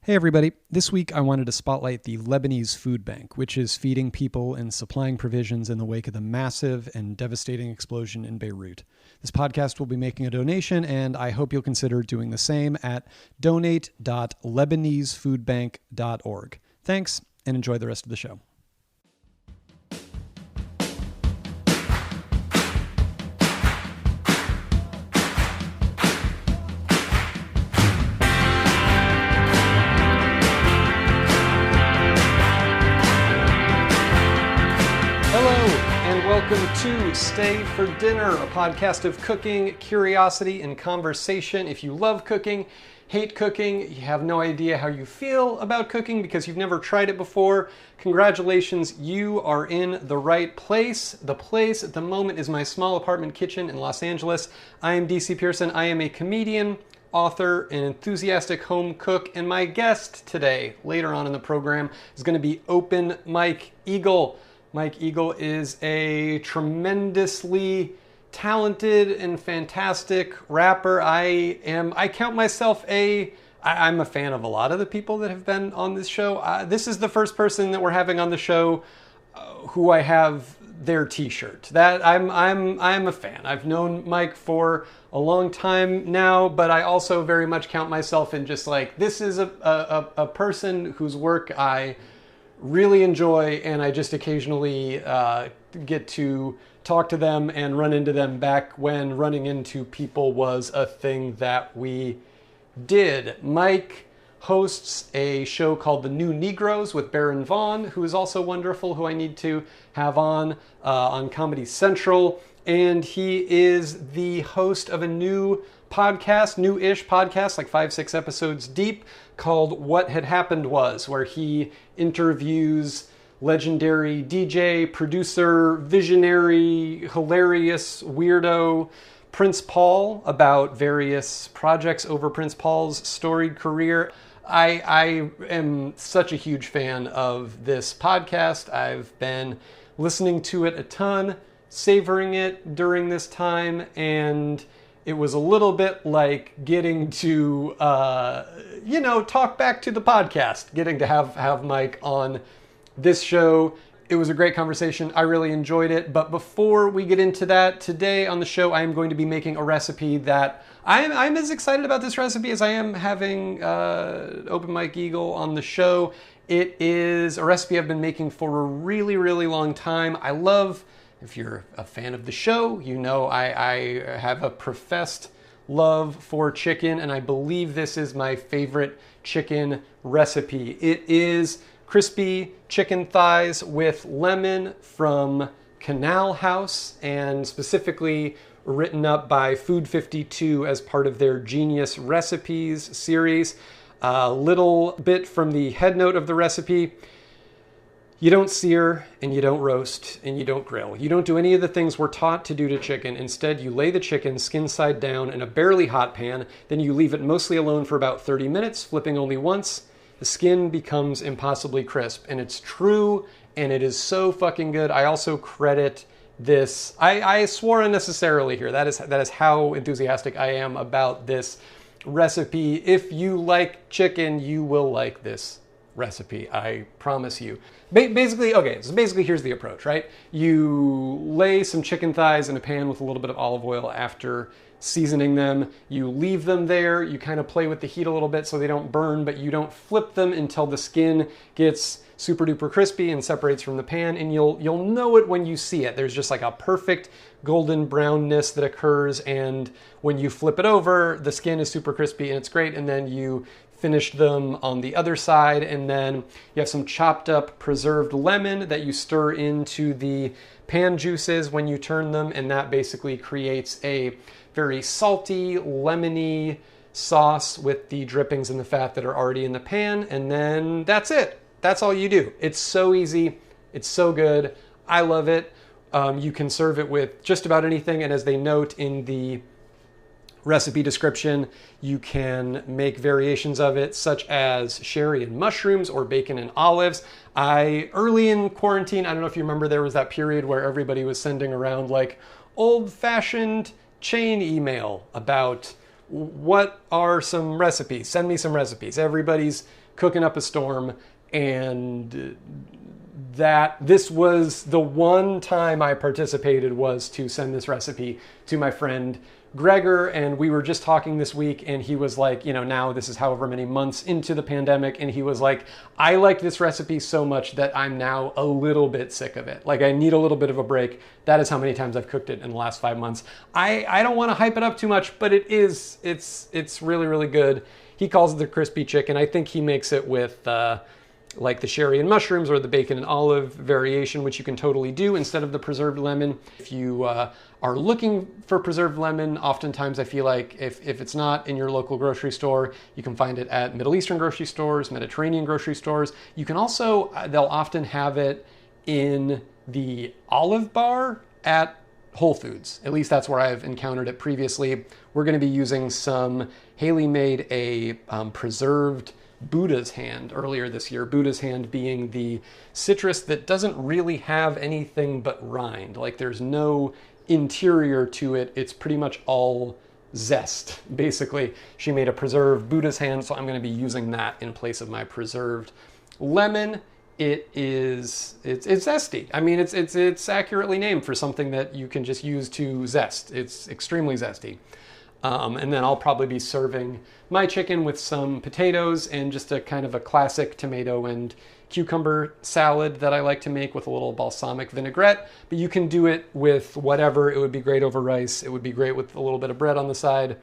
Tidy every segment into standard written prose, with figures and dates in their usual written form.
Hey everybody, this week I wanted to spotlight the Lebanese food bank, which is feeding people and supplying provisions in the wake of the massive and devastating explosion in Beirut. This podcast will be making a donation, and I hope you'll consider doing the same at donate.lebanesefoodbank.org. Thanks, and enjoy the rest of the show. Welcome to Stay for Dinner, a podcast of cooking, curiosity, and conversation. If you love cooking, hate cooking, you have no idea how you feel about cooking because you've never tried it before, congratulations, you are in the right place. The place at the moment is my small apartment kitchen in Los Angeles. I am DC Pierson. I am a comedian, author, and enthusiastic home cook, and my guest today, later on in the program, is going to be Open Mike Eagle. Mike Eagle is a tremendously talented and fantastic rapper. I count myself I'm a fan of a lot of the people that have been on this show. This is the first person that we're having on the show who I have their t-shirt. That I'm a fan. I've known Mike for a long time now, but I also very much count myself in just like, this is a person whose work I really enjoy, and I just occasionally get to talk to them and run into them back when running into people was a thing that we did. Mike hosts a show called The New Negroes with Baron Vaughn, who is also wonderful, who I need to have on Comedy Central, and he is the host of a new-ish podcast, like 5-6 episodes deep, called What Had Happened Was, where he interviews legendary DJ, producer, visionary, hilarious, weirdo Prince Paul about various projects over Prince Paul's storied career. I am such a huge fan of this podcast. I've been listening to it a ton, savoring it during this time, and it was a little bit like getting to, talk back to the podcast, getting to have Mike on this show. It was a great conversation. I really enjoyed it. But before we get into that, today on the show, I am going to be making a recipe that I'm as excited about this recipe as I am having Open Mike Eagle on the show. It is a recipe I've been making for a really, really long time. If you're a fan of the show, you know I have a professed love for chicken, and I believe this is my favorite chicken recipe. It is crispy chicken thighs with lemon from Canal House, and specifically written up by Food 52 as part of their Genius Recipes series. A little bit from the head note of the recipe. You don't sear, and you don't roast, and you don't grill. You don't do any of the things we're taught to do to chicken. Instead, you lay the chicken skin side down in a barely hot pan, then you leave it mostly alone for about 30 minutes, flipping only once. The skin becomes impossibly crisp, and it's true, and it is so fucking good. I also credit this. I swore unnecessarily here. That is how enthusiastic I am about this recipe. If you like chicken, you will like this recipe, I promise you. Basically, here's the approach, right? You lay some chicken thighs in a pan with a little bit of olive oil after seasoning them. You leave them there. You kind of play with the heat a little bit so they don't burn, but you don't flip them until the skin gets super duper crispy and separates from the pan, and you'll know it when you see it. There's just like a perfect golden brownness that occurs, and when you flip it over, the skin is super crispy and it's great, and then you finish them on the other side, and then you have some chopped up preserved lemon that you stir into the pan juices when you turn them, and that basically creates a very salty, lemony sauce with the drippings and the fat that are already in the pan, and then that's it. That's all you do. It's so easy. It's so good. I love it. You can serve it with just about anything, and as they note in the recipe description, you can make variations of it, such as sherry and mushrooms or bacon and olives. Early in quarantine, I don't know if you remember, there was that period where everybody was sending around like old-fashioned chain email about what are some recipes? Send me some recipes. Everybody's cooking up a storm, and this was the one time I participated, was to send this recipe to my friend Gregor, and we were just talking this week, and he was like, now this is however many months into the pandemic, and he was like, I like this recipe so much that I'm now a little bit sick of it. Like, I need a little bit of a break. That is how many times I've cooked it in the last 5 months. I don't want to hype it up too much, but it's really, really good. He calls it the crispy chicken. I think he makes it with like the sherry and mushrooms or the bacon and olive variation, which you can totally do instead of the preserved lemon. If you are looking for preserved lemon, oftentimes I feel like if it's not in your local grocery store, you can find it at Middle Eastern grocery stores, Mediterranean grocery stores. You can also, they'll often have it in the olive bar at Whole Foods. At least that's where I've encountered it previously. We're going to be using some, Haley made a preserved Buddha's hand earlier this year. Buddha's hand being the citrus that doesn't really have anything but rind. Like, there's no interior to it. It's pretty much all zest, basically. She made a preserved Buddha's hand, so I'm going to be using that in place of my preserved lemon. It's zesty. I mean, it's accurately named for something that you can just use to zest. It's extremely zesty. And then I'll probably be serving my chicken with some potatoes and just a kind of a classic tomato and cucumber salad that I like to make with a little balsamic vinaigrette. But you can do it with whatever. It would be great over rice. It would be great with a little bit of bread on the side.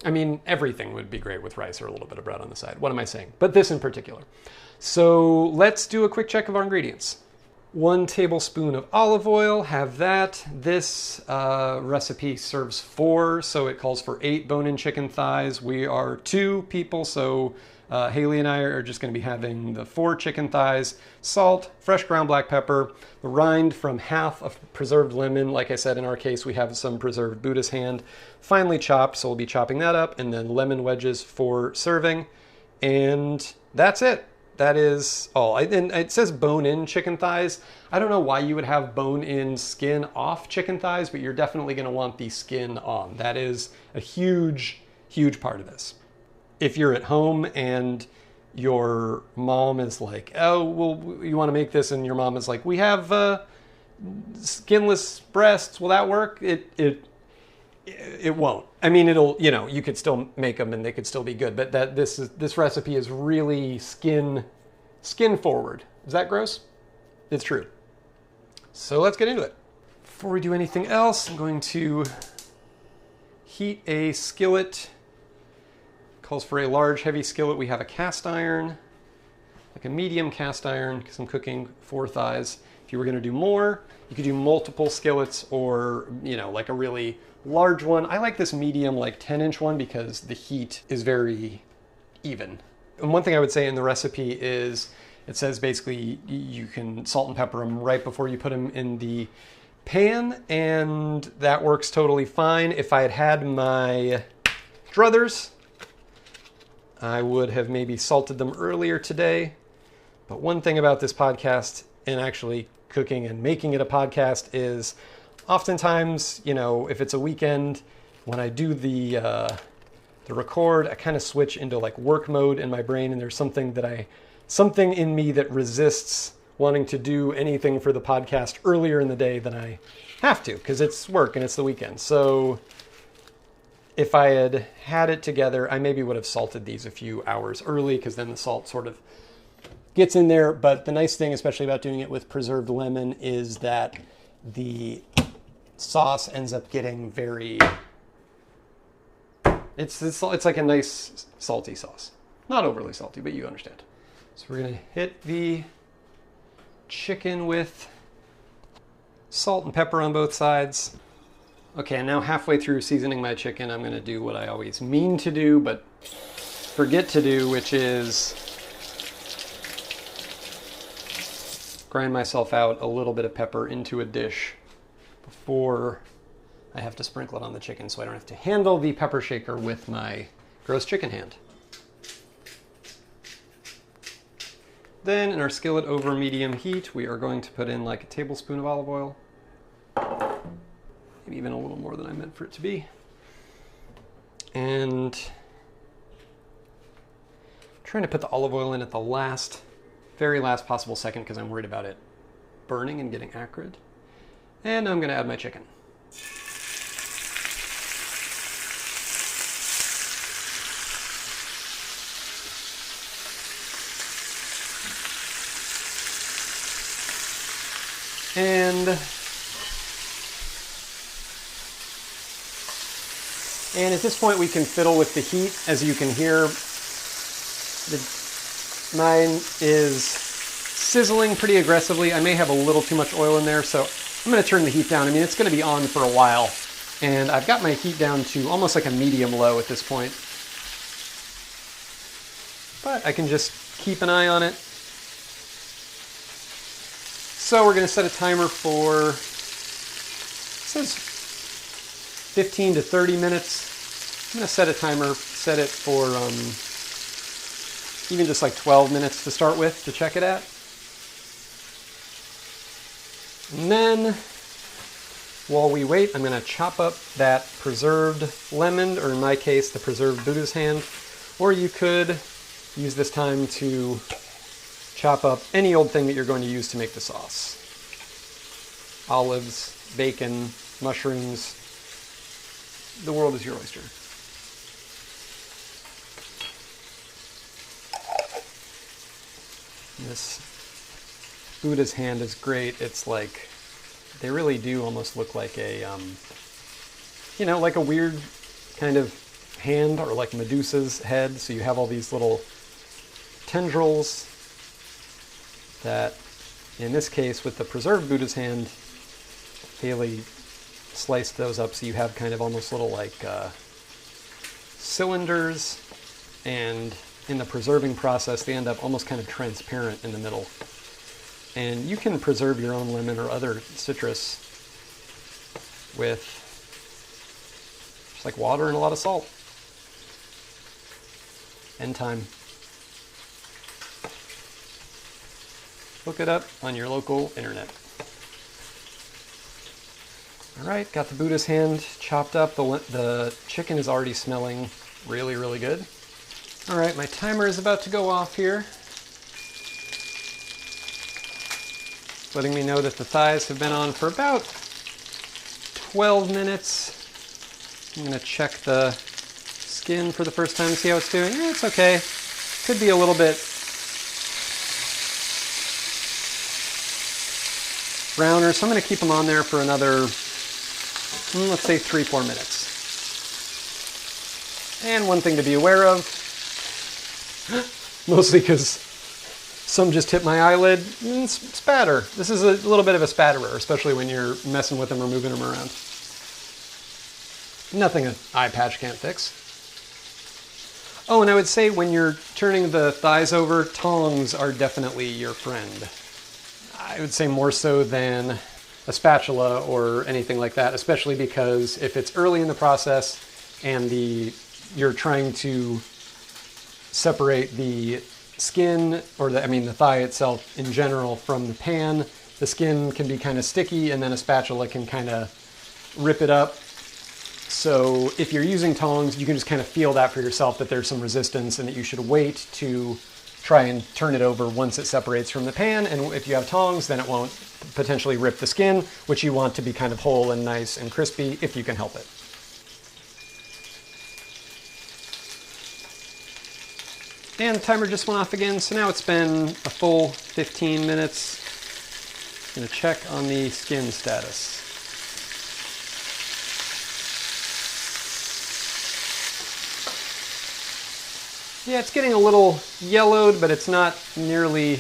I mean, everything would be great with rice or a little bit of bread on the side. What am I saying? But this in particular. So let's do a quick check of our ingredients. 1 tablespoon of olive oil, have that. This recipe serves 4, so it calls for 8 bone-in chicken thighs. We are 2 people, so Haley and I are just going to be having the 4 chicken thighs. Salt, fresh ground black pepper, the rind from half of preserved lemon. Like I said, in our case, we have some preserved Buddha's hand, finely chopped, so we'll be chopping that up, and then lemon wedges for serving. And that's it. That is all. And it says bone-in chicken thighs. I don't know why you would have bone-in skin off chicken thighs, but you're definitely going to want the skin on. That is a huge, huge part of this. If you're at home and your mom is like, oh, well, you want to make this, and your mom is like, we have skinless breasts, will that work? It won't. I mean, it'll, you could still make them and they could still be good, but this recipe is really skin forward. Is that gross? It's true. So let's get into it. Before we do anything else, I'm going to heat a skillet. Calls for a large, heavy skillet. We have a cast iron, like a medium cast iron, because I'm cooking 4 thighs. If you were going to do more, you could do multiple skillets, or, like a really large one. I like this medium, like 10-inch one, because the heat is very even. And one thing I would say in the recipe is it says basically you can salt and pepper them right before you put them in the pan, and that works totally fine. If I had had my druthers, I would have maybe salted them earlier today. But one thing about this podcast, and actually cooking and making it a podcast, is oftentimes, if it's a weekend, when I do the record, I kind of switch into like work mode in my brain, and there's something in me that resists wanting to do anything for the podcast earlier in the day than I have to, because it's work and it's the weekend. So if I had it together, I maybe would have salted these a few hours early, because then the salt sort of gets in there. But the nice thing, especially about doing it with preserved lemon, is that the sauce ends up getting very, it's like a nice salty sauce. Not overly salty, but you understand. So we're going to hit the chicken with salt and pepper on both sides. Okay, and now halfway through seasoning my chicken, I'm going to do what I always mean to do, but forget to do, which is grind myself out a little bit of pepper into a dish before I have to sprinkle it on the chicken, so I don't have to handle the pepper shaker with my gross chicken hand. Then in our skillet over medium heat, we are going to put in like a tablespoon of olive oil. Maybe even a little more than I meant for it to be. And I'm trying to put the olive oil in at the very last possible second because I'm worried about it burning and getting acrid. And I'm going to add my chicken. And at this point we can fiddle with the heat. As you can hear, mine is sizzling pretty aggressively. I may have a little too much oil in there, so I'm going to turn the heat down. I mean, it's going to be on for a while, and I've got my heat down to almost like a medium-low at this point. But I can just keep an eye on it. So we're going to set a timer for, it says 15 to 30 minutes. I'm going to set a timer, set it for even just like 12 minutes to start with, to check it at. And then, while we wait, I'm going to chop up that preserved lemon, or in my case, the preserved Buddha's hand. Or you could use this time to chop up any old thing that you're going to use to make the sauce. Olives, bacon, mushrooms. The world is your oyster. This Buddha's hand is great. It's like, they really do almost look like a, you know, like a weird kind of hand, or like Medusa's head. So you have all these little tendrils that, in this case, with the preserved Buddha's hand, Haley sliced those up so you have kind of almost little like cylinders, and in the preserving process they end up almost kind of transparent in the middle. And you can preserve your own lemon or other citrus with just like water and a lot of salt and thyme. Look it up on your local internet. All right, got the Buddha's hand chopped up. The chicken is already smelling really, really good. All right, my timer is about to go off here, letting me know that the thighs have been on for about 12 minutes. I'm gonna check the skin for the first time to see how it's doing. It's okay. Could be a little bit browner, so I'm gonna keep them on there for another, let's say 3-4 minutes. And one thing to be aware of, mostly because some just hit my eyelid, spatter. This is a little bit of a spatterer, especially when you're messing with them or moving them around. Nothing an eye patch can't fix. Oh, and I would say when you're turning the thighs over, tongs are definitely your friend. I would say more so than a spatula or anything like that, especially because if it's early in the process and you're trying to separate the skin, or the thigh itself in general, from the pan, the skin can be kind of sticky, and then a spatula can kind of rip it up. So if you're using tongs, you can just kind of feel that for yourself, that there's some resistance and that you should wait to try and turn it over once it separates from the pan. And if you have tongs, then it won't potentially rip the skin, which you want to be kind of whole and nice and crispy if you can help it. And the timer just went off again, so now it's been a full 15 minutes. I'm gonna check on the skin status. Yeah, it's getting a little yellowed, but it's not nearly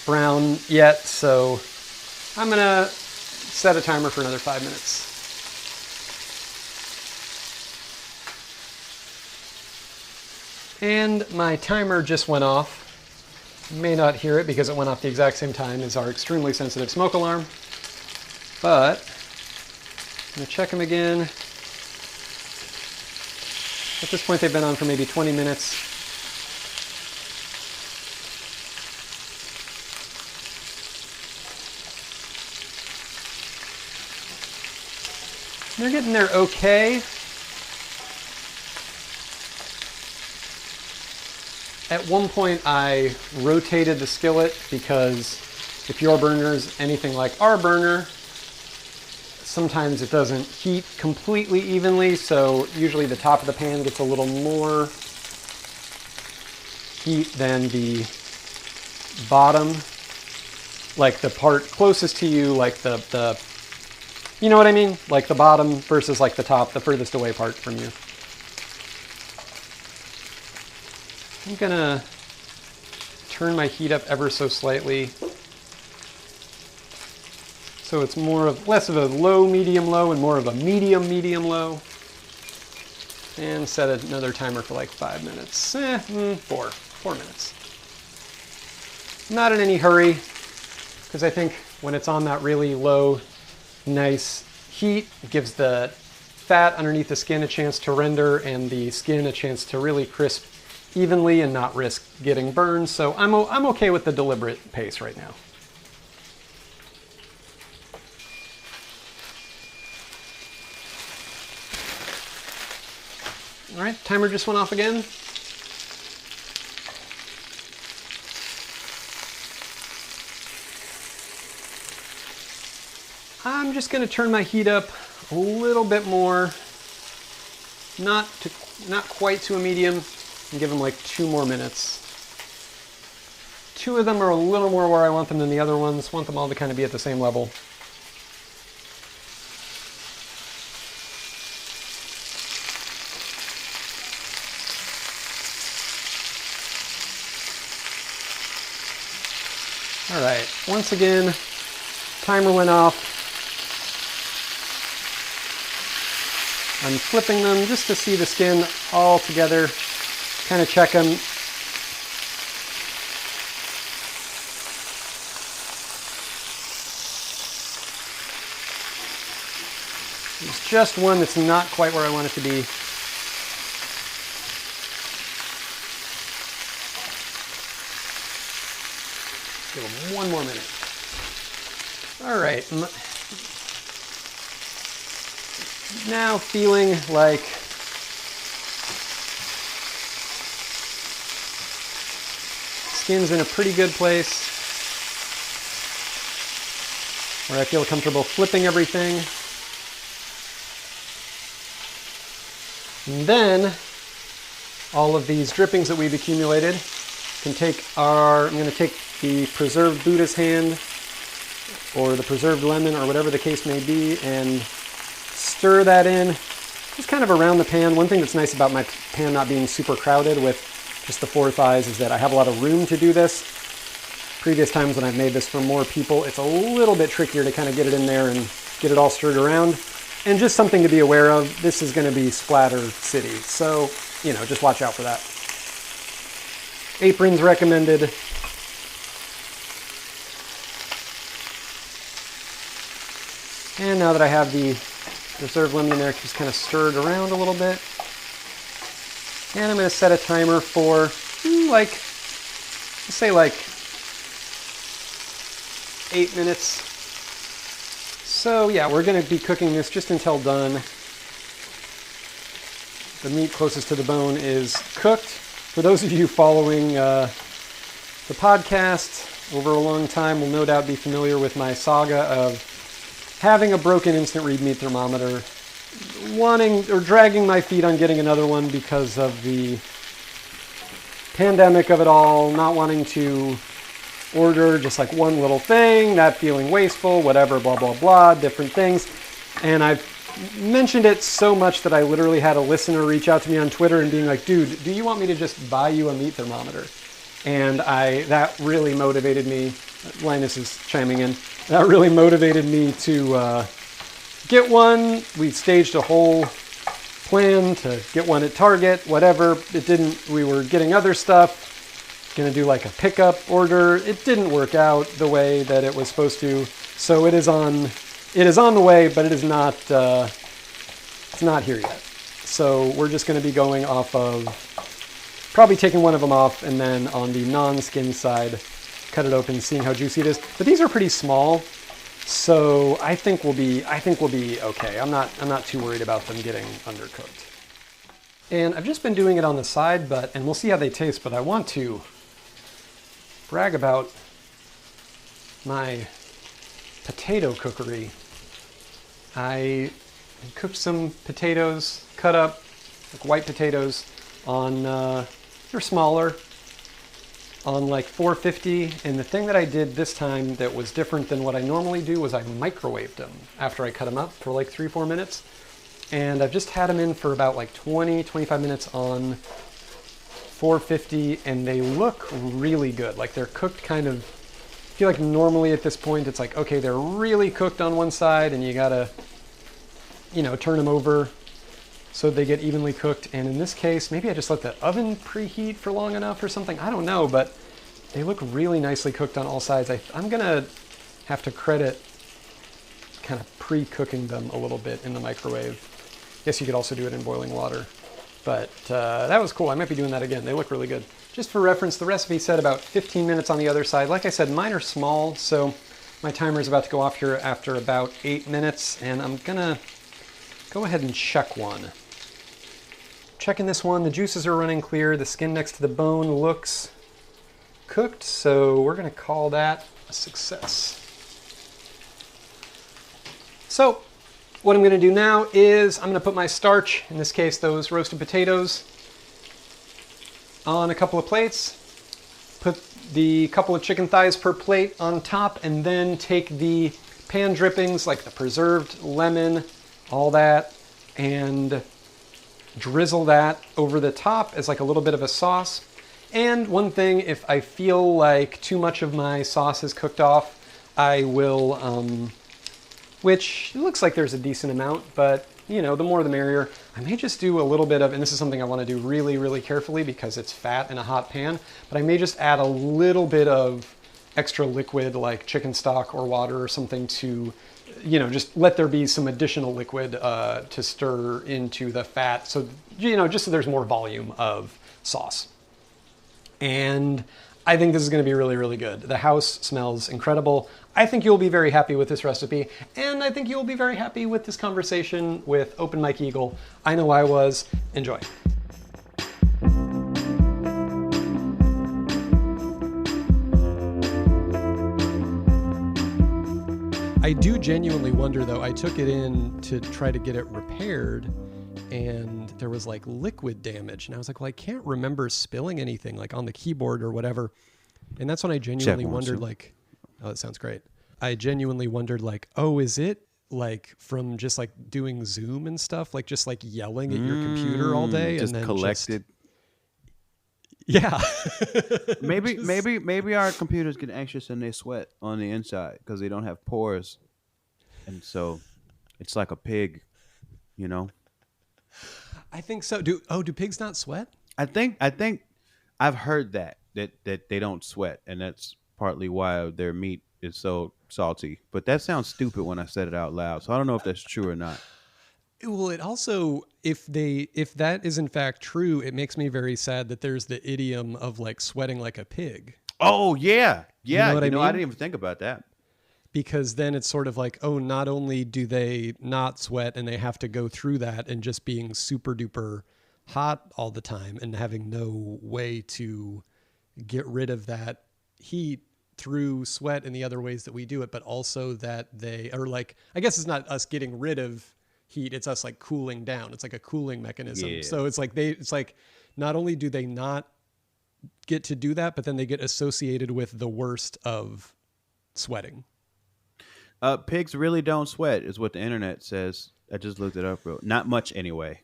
brown yet, so I'm gonna set a timer for another 5 minutes. And my timer just went off. You may not hear it because it went off the exact same time as our extremely sensitive smoke alarm, but I'm gonna check them again. At this point, they've been on for maybe 20 minutes. They're getting there okay. At one point I rotated the skillet because if your burner is anything like our burner, sometimes it doesn't heat completely evenly, so usually the top of the pan gets a little more heat than the bottom, like the part closest to you, like the you know what I mean? Like the bottom versus like the top, the furthest away part from you. I'm gonna turn my heat up ever so slightly so it's less of a low, medium, low, and more of a medium, medium, low. And set another timer for like 5 minutes. 4 minutes. Not in any hurry, because I think when it's on that really low, nice heat, it gives the fat underneath the skin a chance to render and the skin a chance to really crisp evenly and not risk getting burned. So I'm okay with the deliberate pace right now. All right, timer just went off again. I'm just going to turn my heat up a little bit more, not quite to a medium, and give them like 2 more minutes. 2 of them are a little more where I want them than the other ones. Want them all to kind of be at the same level. All right, once again, timer went off. I'm flipping them just to see the skin all together, kind of check them. There's just one that's not quite where I want it to be. Give them 1 more minute. All right. Now feeling like skin's in a pretty good place where I feel comfortable flipping everything. And then all of these drippings that we've accumulated can take I'm going to take the preserved Buddha's hand or the preserved lemon or whatever the case may be and stir that in just kind of around the pan. One thing that's nice about my pan not being super crowded with just the 4 thighs is that I have a lot of room to do this. Previous times when I've made this for more people, it's a little bit trickier to kind of get it in there and get it all stirred around. And just something to be aware of, this is going to be splatter city, so just watch out for that. Aprons recommended. And now that I have the preserved lemon in there, just kind of stirred around a little bit. And I'm going to set a timer for let's say like 8 minutes. So yeah, we're going to be cooking this just until done. The meat closest to the bone is cooked. For those of you following the podcast over a long time will no doubt be familiar with my saga of having a broken instant read meat thermometer, dragging my feet on getting another one because of the pandemic of it all, not wanting to order just like one little thing, that feeling wasteful, whatever, blah, blah, blah, different things. And I've mentioned it so much that I literally had a listener reach out to me on Twitter and being like, dude, do you want me to just buy you a meat thermometer? And that really motivated me. Linus is chiming in. That really motivated me to get one. We staged a whole plan to get one at Target, whatever. It didn't, we were getting other stuff, gonna do like a pickup order. It didn't work out the way that it was supposed to. So it is on the way, but it is not, it's not here yet. So we're just gonna be going off of, probably taking one of them off and then on the non-skin side, cut it open, seeing how juicy it is. But these are pretty small, so I think we'll be okay. I'm not too worried about them getting undercooked. And I've just been doing it on the side, and we'll see how they taste, but I want to brag about my potato cookery. I cooked some potatoes, cut up, like white potatoes, on, they're smaller, on like 450. And the thing that I did this time that was different than what I normally do was I microwaved them after I cut them up for like 3-4 minutes. And I've just had them in for about like 20-25 minutes on 450, and they look really good. Like they're cooked kind of, I feel like normally at this point it's like, okay, they're really cooked on one side and you gotta, turn them over so they get evenly cooked. And in this case, maybe I just let the oven preheat for long enough or something. I don't know, but they look really nicely cooked on all sides. I'm gonna have to credit kind of pre-cooking them a little bit in the microwave. Guess you could also do it in boiling water. But that was cool. I might be doing that again. They look really good. Just for reference, the recipe said about 15 minutes on the other side. Like I said, mine are small, so my timer is about to go off here after about 8 minutes, and I'm gonna go ahead and check one. Checking this one, the juices are running clear. The skin next to the bone looks cooked, so we're gonna call that a success. So, what I'm gonna do now is I'm gonna put my starch, in this case those roasted potatoes, on a couple of plates, put the couple of chicken thighs per plate on top, and then take the pan drippings like the preserved lemon, all that, and drizzle that over the top as like a little bit of a sauce. And one thing, if I feel like too much of my sauce is cooked off, I will, which looks like there's a decent amount, but the more the merrier. I may just do a little bit of, and this is something I want to do really, really carefully because it's fat in a hot pan, but I may just add a little bit of extra liquid like chicken stock or water or something to, just let there be some additional liquid to stir into the fat. So, just so there's more volume of sauce. And I think this is going to be really, really good. The house smells incredible. I think you'll be very happy with this recipe, and I think you'll be very happy with this conversation with Open Mike Eagle. I know I was. Enjoy. I do genuinely wonder, though. I took it in to try to get it repaired, and there was like liquid damage. And I was like, well, I can't remember spilling anything like on the keyboard or whatever. And that's when I genuinely wondered, like, oh, that sounds great. I genuinely wondered, like, oh, is it like from just like doing Zoom and stuff, like just like yelling at your computer all day just and then collected? Yeah. maybe our computers get anxious and they sweat on the inside because they don't have pores, and so it's like a pig, I think so. Do pigs not sweat? I think I've heard that they don't sweat, and that's partly why their meat is so salty. But that sounds stupid when I said it out loud, so I don't know if that's true or not. Well, it also, if that is in fact true, it makes me very sad that there's the idiom of like sweating like a pig. Oh yeah. You know what I mean? I didn't even think about that. Because then it's sort of like, oh, not only do they not sweat and they have to go through that and just being super duper hot all the time and having no way to get rid of that heat through sweat and the other ways that we do it, but also that they are like, I guess it's not us getting rid of heat, it's us like cooling down. It's like a cooling mechanism. Yeah. So it's like not only do they not get to do that, but then they get associated with the worst of sweating. Pigs really don't sweat, is what the internet says. I just looked it up, bro. Not much anyway.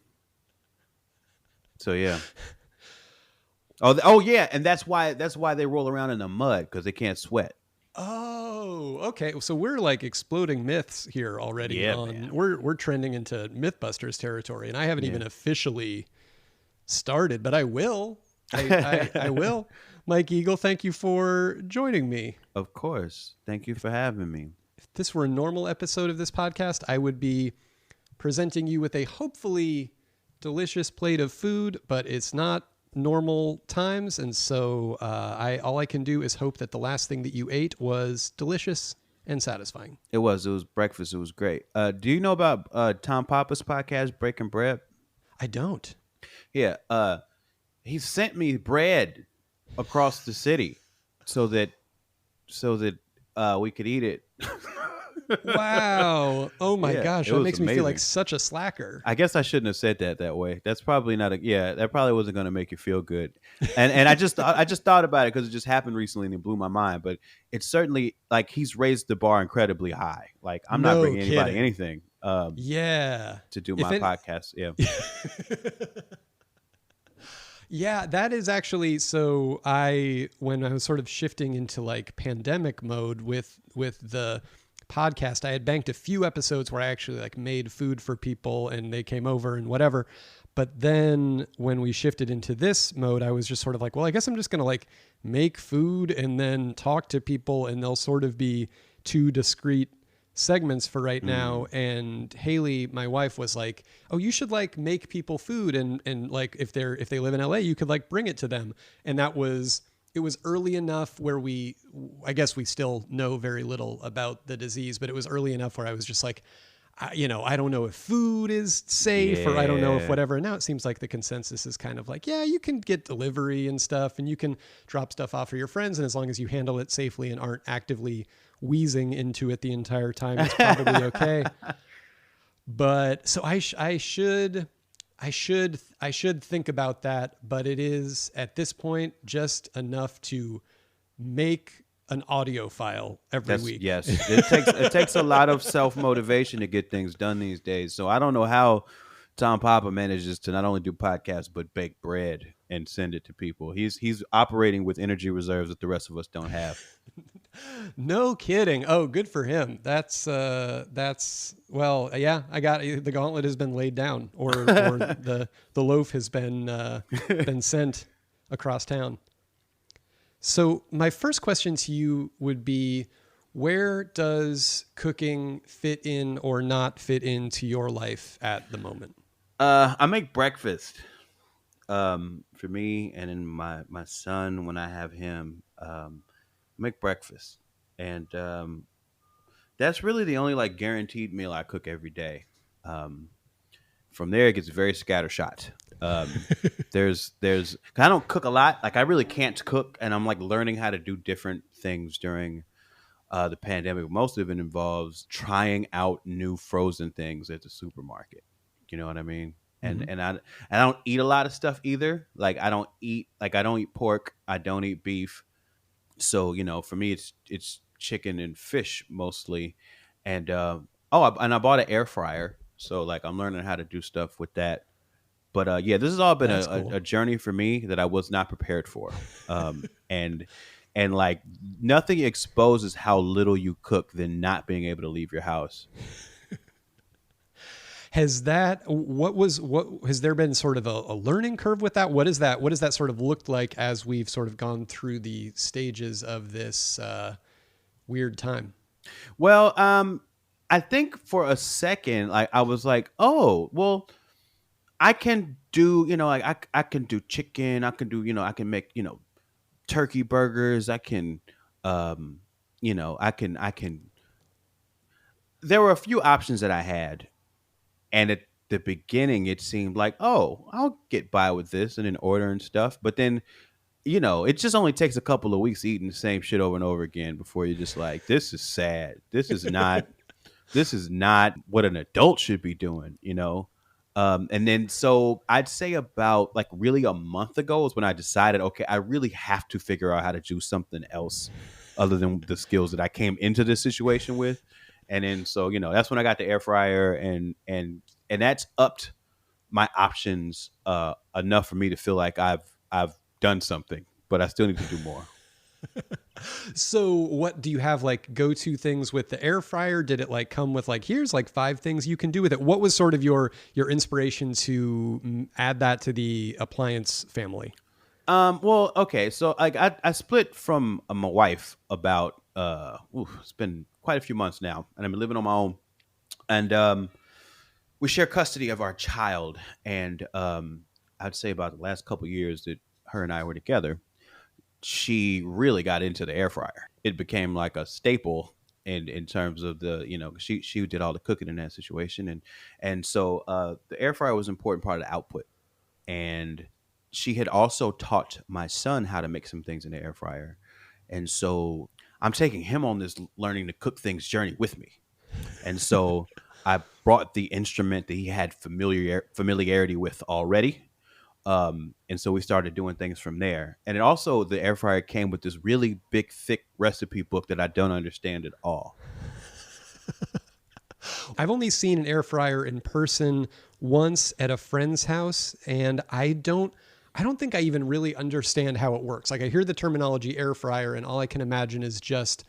So yeah. Oh yeah, and that's why they roll around in the mud, because they can't sweat. Oh, okay. So we're like exploding myths here already. Yeah, man. We're trending into Mythbusters territory, and I haven't even officially started, but I will. I will. Mike Eagle, thank you for joining me. Of course. Thank you for having me. If this were a normal episode of this podcast, I would be presenting you with a hopefully delicious plate of food, but it's not normal times, and so all I can do is hope that the last thing that you ate was delicious and satisfying. It was breakfast. It was great. Do you know about Tom Papa's podcast, Breaking Bread? I don't. Yeah. He sent me bread across the city so that we could eat it. Wow. Oh my Yeah, gosh, it that was makes me feel like amazing. such a slacker. I guess I shouldn't have said that way. That's probably not a yeah. That probably wasn't going to make you feel good. And I just thought about it because it just happened recently and it blew my mind. But it's certainly like he's raised the bar incredibly high. Like I'm not No bringing anybody kidding. anything Yeah. to do If my it podcast. Yeah. Yeah, that is actually so I when I was sort of shifting into like pandemic mode with the podcast, I had banked a few episodes where I actually like made food for people and they came over and whatever. But then when we shifted into this mode, I was just sort of like, well, I guess I'm just going to like make food and then talk to people and they'll sort of be two discrete segments for right now. Mm. And Haley, my wife, was like, oh, you should like make people food and like if they live in LA, you could like bring it to them. And it was early enough where I guess we still know very little about the disease, but it was early enough where I was just like, I don't know if food is safe or I don't know if Yeah. whatever. And now it seems like the consensus is kind of like, yeah, you can get delivery and stuff and you can drop stuff off for your friends. And as long as you handle it safely and aren't actively wheezing into it the entire time, it's probably okay. But so I should think about that, but it is at this point just enough to make an audio file every That's week. yes. It takes a lot of self motivation to get things done these days. So I don't know how Tom Papa manages to not only do podcasts but bake bread and send it to people. He's operating with energy reserves that the rest of us don't have. No kidding. Oh, good for him. That's well, yeah, I got the gauntlet has been laid down or the loaf has been sent across town. So my first question to you would be, where does cooking fit in or not fit into your life at the moment? I make breakfast for me and then my son when I have him. Make breakfast, and that's really the only like guaranteed meal I cook every day. Um, from there, it gets very scattershot. There's I don't cook a lot. Like I really can't cook, and I'm like learning how to do different things during the pandemic. Most of it involves trying out new frozen things at the supermarket. You know what I mean? And Mhm. I don't eat a lot of stuff either. Like I don't eat pork. I don't eat beef. So for me, it's chicken and fish mostly. And and I bought an air fryer. So like I'm learning how to do stuff with that. But yeah, this has all been That's a cool. journey for me that I was not prepared for. And like nothing exposes how little you cook than not being able to leave your house. What has there been sort of a learning curve with that? What does that sort of looked like as we've sort of gone through the stages of this weird time? Well, I think for a second, like I was like, oh, well, I can do, like I can do chicken. I can do, I can make, turkey burgers. I can, um, I can. There were a few options that I had, and at the beginning, it seemed like, oh, I'll get by with this and then order and stuff. But then, it just only takes a couple of weeks eating the same shit over and over again before you're just like, this is sad. This is not what an adult should be doing. And then so I'd say about like really a month ago is when I decided, okay, I really have to figure out how to do something else other than the skills that I came into this situation with. And then so, that's when I got the air fryer and that's upped my options enough for me to feel like I've done something, but I still need to do more. So what do you have like go-to things with the air fryer? Did it like come with like here's like five things you can do with it? What was sort of your inspiration to add that to the appliance family? Well, okay, so like I split from my wife about it's been quite a few months now, and I'm living on my own, and we share custody of our child, and I'd say about the last couple years that her and I were together, she really got into the air fryer. It became like a staple in terms of the she did all the cooking in that situation, and so the air fryer was an important part of the output. and she had also taught my son how to make some things in the air fryer. And so I'm taking him on this learning to cook things journey with me. And so I brought the instrument that he had familiarity with already. And so we started doing things from there. And it also, the air fryer came with this really big, thick recipe book that I don't understand at all. I've only seen an air fryer in person once at a friend's house, and I don't think I even really understand how it works. Like, I hear the terminology air fryer, and all I can imagine is just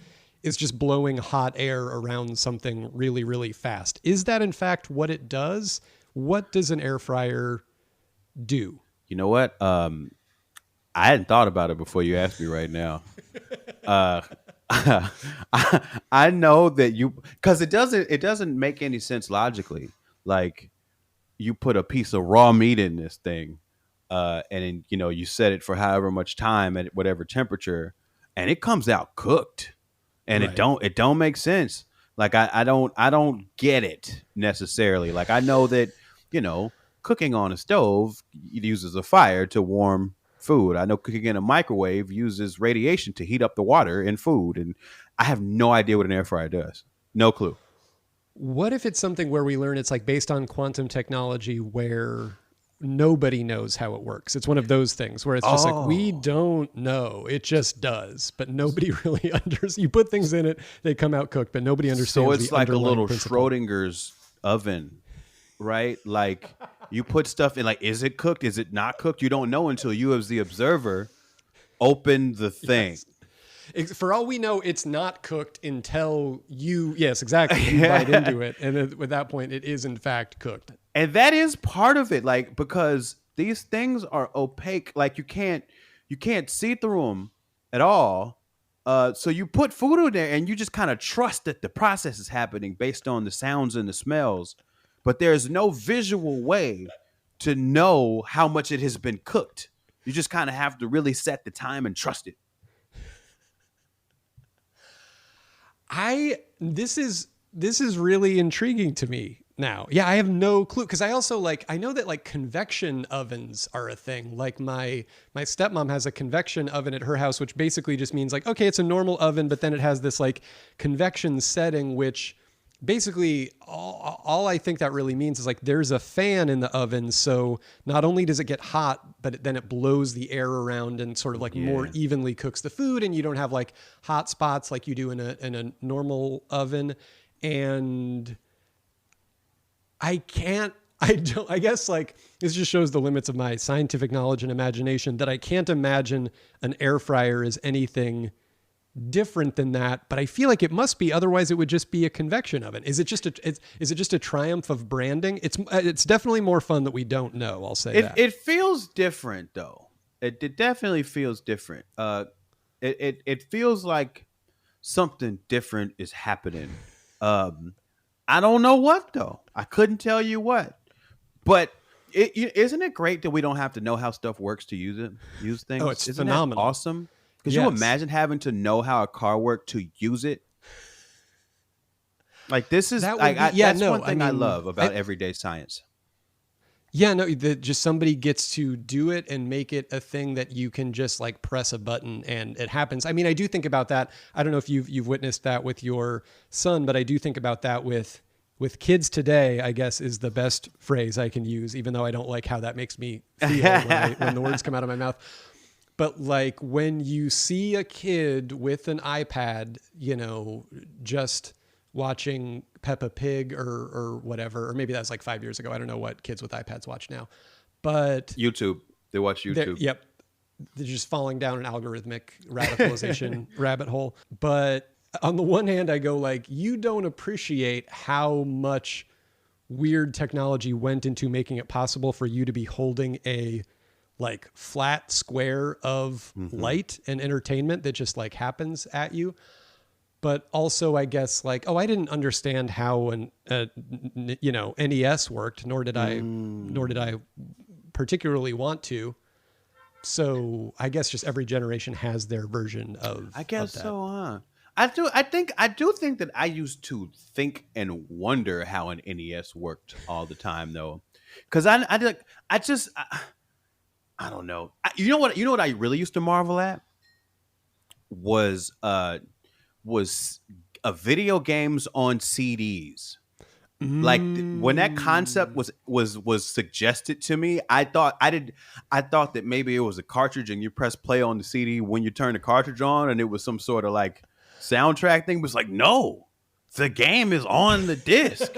blowing hot air around something really, really fast. Is that in fact what it does? What does an air fryer do? You know what? I hadn't thought about it before you asked me right now. Uh, I know that because it doesn't make any sense logically. Like, you put a piece of raw meat in this thing, and then, you set it for however much time at whatever temperature, and it comes out cooked, and Right. it don't make sense. Like, I don't get it necessarily. Like, I know that cooking on a stove uses a fire to warm food. I know cooking in a microwave uses radiation to heat up the water in food, and I have no idea what an air fryer does. No clue. What if it's something where we learn it's like based on quantum technology where nobody knows how it works? It's one of those things where it's just like, we don't know. It just does, but nobody really understands. You put things in it, they come out cooked, but nobody understands. So it's the like a little principle. Schrodinger's oven, right? Like, you put stuff in, like, is it cooked? Is it not cooked? You don't know until you, as the observer, open the thing. Yes. For all we know, it's not cooked until you bite into it. And at that point, it is in fact cooked. And that is part of it, like, because these things are opaque. Like, you can't see through them at all. So you put food in there and you just kind of trust that the process is happening based on the sounds and the smells. But there's no visual way to know how much it has been cooked. You just kind of have to really set the time and trust it. This is really intriguing to me now. Yeah, I have no clue, because I also I know that convection ovens are a thing. Like, my stepmom has a convection oven at her house, which basically just means okay, it's a normal oven, but then it has this convection setting, which basically all I think that really means is there's a fan in the oven, so not only does it get hot, but then it blows the air around and sort of more evenly cooks the food, and you don't have hot spots like you do in a normal oven. And I guess this just shows the limits of my scientific knowledge and imagination, that I can't imagine an air fryer as anything different than that, but I feel like it must be, otherwise it would just be a convection oven. Is it just a triumph of branding? It's definitely more fun that we don't know, I'll say that. It feels different though. It definitely feels different. It feels like something different is happening. I don't know what though. I couldn't tell you what. But isn't it great that we don't have to know how stuff works to use things? Oh, it's Isn't phenomenal. that awesome? Could Yes. you imagine having to know how a car worked to use it? Like, this is That would that's be- one thing I love about everyday science. Yeah, no, just somebody gets to do it and make it a thing that you can just press a button and it happens. I mean, I do think about that. I don't know if you've witnessed that with your son, but I do think about that with kids today, I guess, is the best phrase I can use, even though I don't like how that makes me feel when the words come out of my mouth. But when you see a kid with an iPad, just watching Peppa Pig or whatever, or maybe that's 5 years ago. I don't know what kids with iPads watch now, but YouTube. They watch YouTube. Yep. They're just falling down an algorithmic radicalization rabbit hole. But on the one hand, I go you don't appreciate how much weird technology went into making it possible for you to be holding a flat square of light and entertainment that just happens at you. But also, I guess I didn't understand how an NES worked, nor did I particularly want to. So I guess just every generation has their version of. I guess of that. so, huh? I do think that I used to think and wonder how an NES worked all the time, though, because I don't know. You know what I really used to marvel at was was video games on CDs. Like when that concept Mm. was suggested to me, I thought that maybe it was a cartridge and you press play on the CD when you turn the cartridge on and it was some sort of like soundtrack thing. It was like, no, the game is on the disc.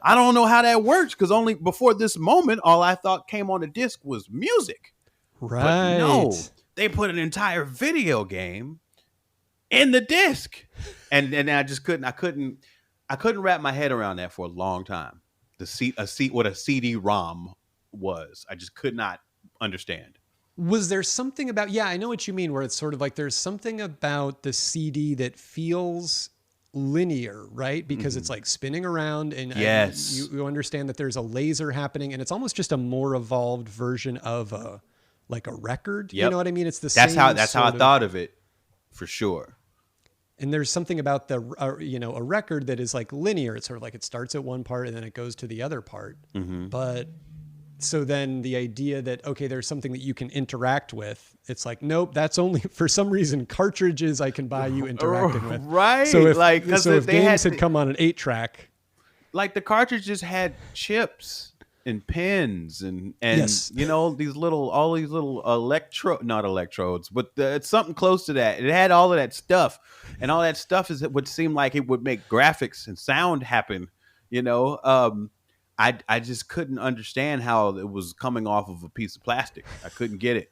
I don't know how that works because only before this moment, all I thought came on the disc was music. But no, Right. they put an entire video game in the disc, and I just I couldn't wrap my head around that for a long time. What a CD-ROM was. I just could not understand. Was there something about, yeah, I know what you mean, where it's sort of like there's something about the CD that feels linear, right? Because it's Hmm. like spinning around and Yes. you understand that there's a laser happening and it's almost just a more evolved version of a like a record. You know Yep. what I mean? It's the same That's how I sort of, thought of it for sure. and there's something about the a record that is like linear. It's sort of like it starts at one part and then it goes to the other part. Hmm. But so then the idea that, okay, there's something that you can interact with, it's like, nope, that's only for some reason cartridges I can buy you interacting with. Right. So if Like, because so if they games had had come on an 8-track, like the cartridges had chips and pins and yes. you know all these little not electrodes, but it's something close to that. It had all of that stuff, and all that stuff is it would seem like it would make graphics and sound happen. You know, I just couldn't understand how it was coming off of a piece of plastic. I couldn't get it.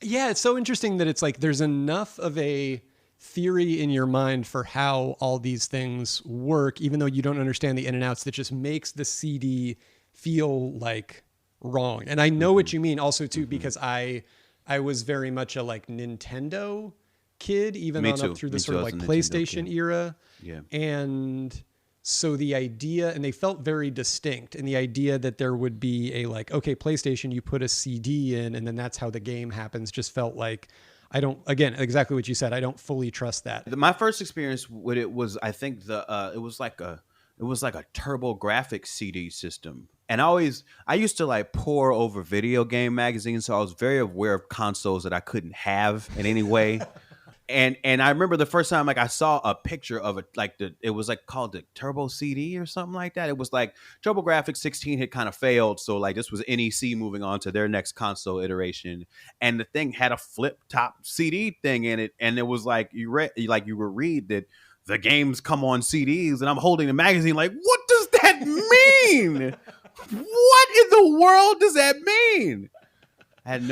Yeah, it's so interesting that it's like there's enough of a theory in your mind for how all these things work, even though you don't understand the in and outs, that just makes the CD feel like wrong. And I know Hmm. what you mean also too, Hmm. because I was very much a like Nintendo kid, even Me on up too. through the Me sort too. of I was like a Nintendo PlayStation kid. era. Yeah. And so the idea, and they felt very distinct, and the idea that there would be a like, okay, PlayStation, you put a CD in and then that's how the game happens, just felt like, I don't, again, exactly what you said, I don't fully trust that. My first experience with it was, I think it was like a Turbo Graphics CD system, and I used to like pour over video game magazines, so I was very aware of consoles that I couldn't have in any way. And I remember the first time like I saw a picture of it, like it was like called the Turbo CD or something like that. It was like TurboGrafx 16 had kind of failed, so like this was NEC moving on to their next console iteration, and the thing had a flip top CD thing in it, and it was like you would read that the games come on CDs, and I'm holding the magazine like, what does that mean? What in the world does that mean? I had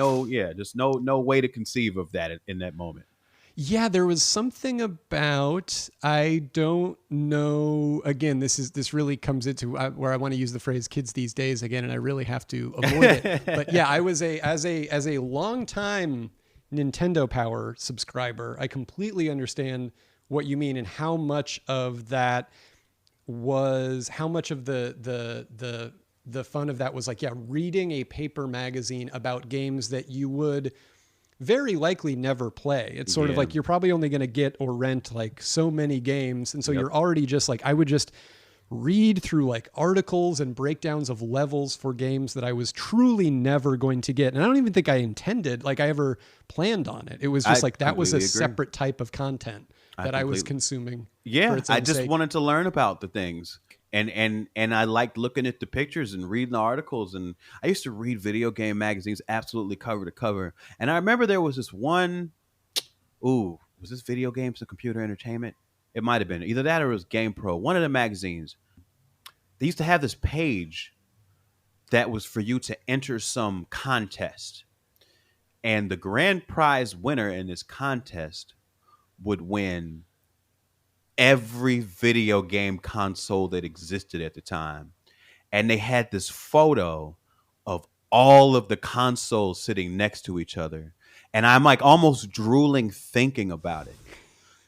just no way to conceive of that in that moment. Yeah, there was something about, I don't know, again, this really comes into where I want to use the phrase kids these days again, and I really have to avoid it. But yeah, I was as a long time Nintendo Power subscriber, I completely understand what you mean and how much of that was, how much of the fun of that was like, yeah, reading a paper magazine about games that you would very likely never play. It's sort of Yeah. like you're probably only going to get or rent like so many games. And so Yep. you're already just like, I would just read through like articles and breakdowns of levels for games that I was truly never going to get. And I don't even think I intended, like I ever planned on it. It was just I like that was a completely agree. separate type of content that I was completely consuming for Yeah, its I own just sake. wanted to learn about the things. And I liked looking at the pictures and reading the articles, and I used to read video game magazines absolutely cover to cover. And I remember there was this one, was this Video Games and Computer Entertainment? It might have been. Either that or it was Game Pro. One of the magazines. They used to have this page that was for you to enter some contest. And the grand prize winner in this contest would win every video game console that existed at the time. And they had this photo of all of the consoles sitting next to each other. And I'm like almost drooling thinking about it.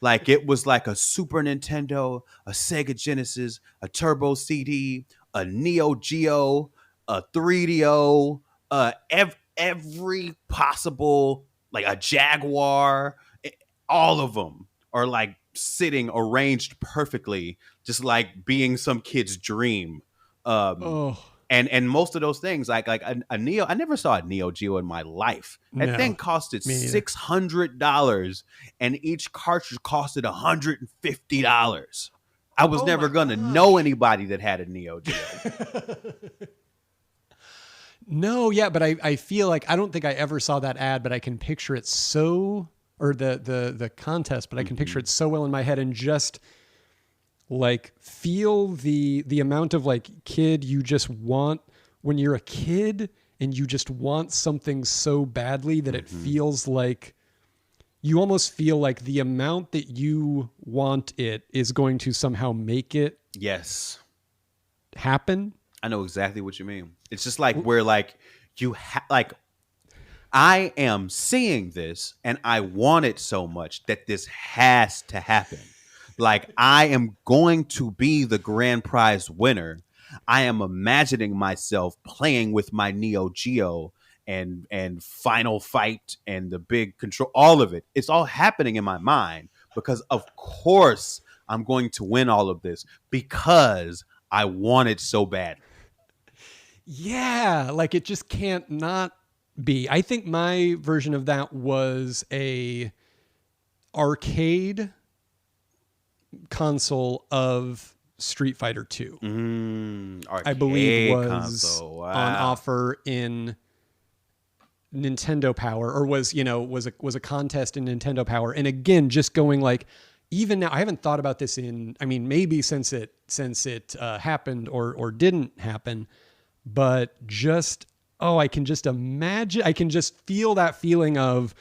Like it was like a Super Nintendo, a Sega Genesis, a Turbo CD, a Neo Geo, a 3DO, every possible, like a Jaguar, all of them are like sitting arranged perfectly, just like being some kid's dream. Um, Oh. And most of those things, like a Neo, I never saw a Neo Geo in my life. That thing No, costed me neither. $600, and each cartridge costed $150. I was Oh never my gonna gosh. know anybody that had a Neo Geo. No, yeah, but I feel like I don't think I ever saw that ad, but I can picture it so, or the contest, but I can picture it so well in my head, and just like feel the amount of like kid you just want when you're a kid, and you just want something so badly that it feels like you almost feel like the amount that you want it is going to somehow make it Yes, happen. I know exactly what you mean. It's just like where like like I am seeing this and I want it so much that this has to happen. Like I am going to be the grand prize winner. I am imagining myself playing with my Neo Geo and Final Fight and the big control, all of it. It's all happening in my mind because of course I'm going to win all of this because I want it so bad. Yeah, like it just can't not be. I think my version of that was a arcade console of Street Fighter 2. I believe was console. Wow. on offer in Nintendo Power, or was a contest in Nintendo Power. And again, just going like, even now, I haven't thought about this in, I mean, maybe since it happened or didn't happen, but just, I can just imagine, I can just feel that feeling of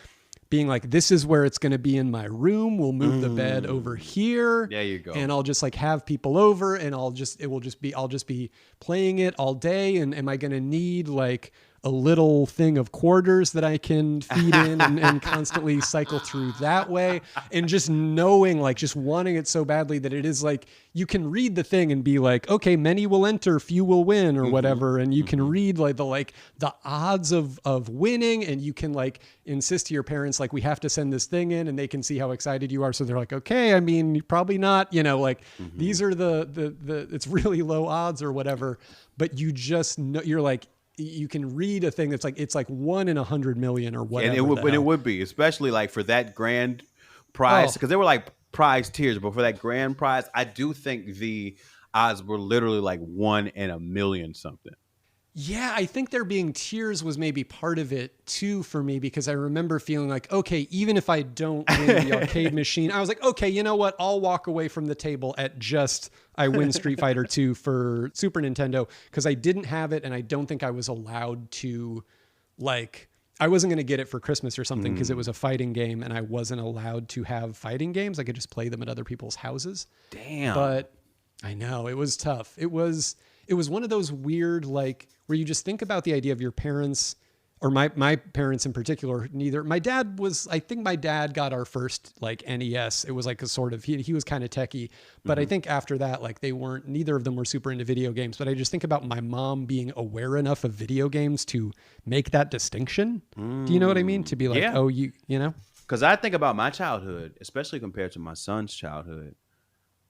being like, this is where it's going to be in my room. We'll move the bed over here. There you go. And I'll just like have people over, and I'll just be playing it all day. And am I going to need like a little thing of quarters that I can feed in and constantly cycle through that way? And just knowing, like, just wanting it so badly that it is like, you can read the thing and be like, okay, many will enter, few will win, or whatever. And you can read like the odds of winning, and you can like insist to your parents, like, we have to send this thing in, and they can see how excited you are. So they're like, okay, I mean, probably not, like these are the it's really low odds or whatever. But you just know, you're like, you can read a thing that's like, it's like 1 in 100 million or whatever. And it would be, especially like for that grand prize, because there were like prize tiers, but for that grand prize, I do think the odds were literally like 1 in a million something. Yeah, I think there being tiers was maybe part of it too for me, because I remember feeling like, okay, even if I don't win the arcade machine, I was like, okay, you know what? I'll walk away from the table at just I win Street Fighter 2 for Super Nintendo, because I didn't have it, and I don't think I was allowed to, like, I wasn't going to get it for Christmas or something because it was a fighting game, and I wasn't allowed to have fighting games. I could just play them at other people's houses. Damn. But I know it was tough. It was one of those weird, like, where you just think about the idea of your parents, or my parents in particular. My dad was, I think my dad got our first like NES. It was like a sort of, he was kind of techie, but I think after that, like neither of them were super into video games. But I just think about my mom being aware enough of video games to make that distinction. Do you know what I mean? To be like, Yeah. oh, you know? Because I think about my childhood, especially compared to my son's childhood.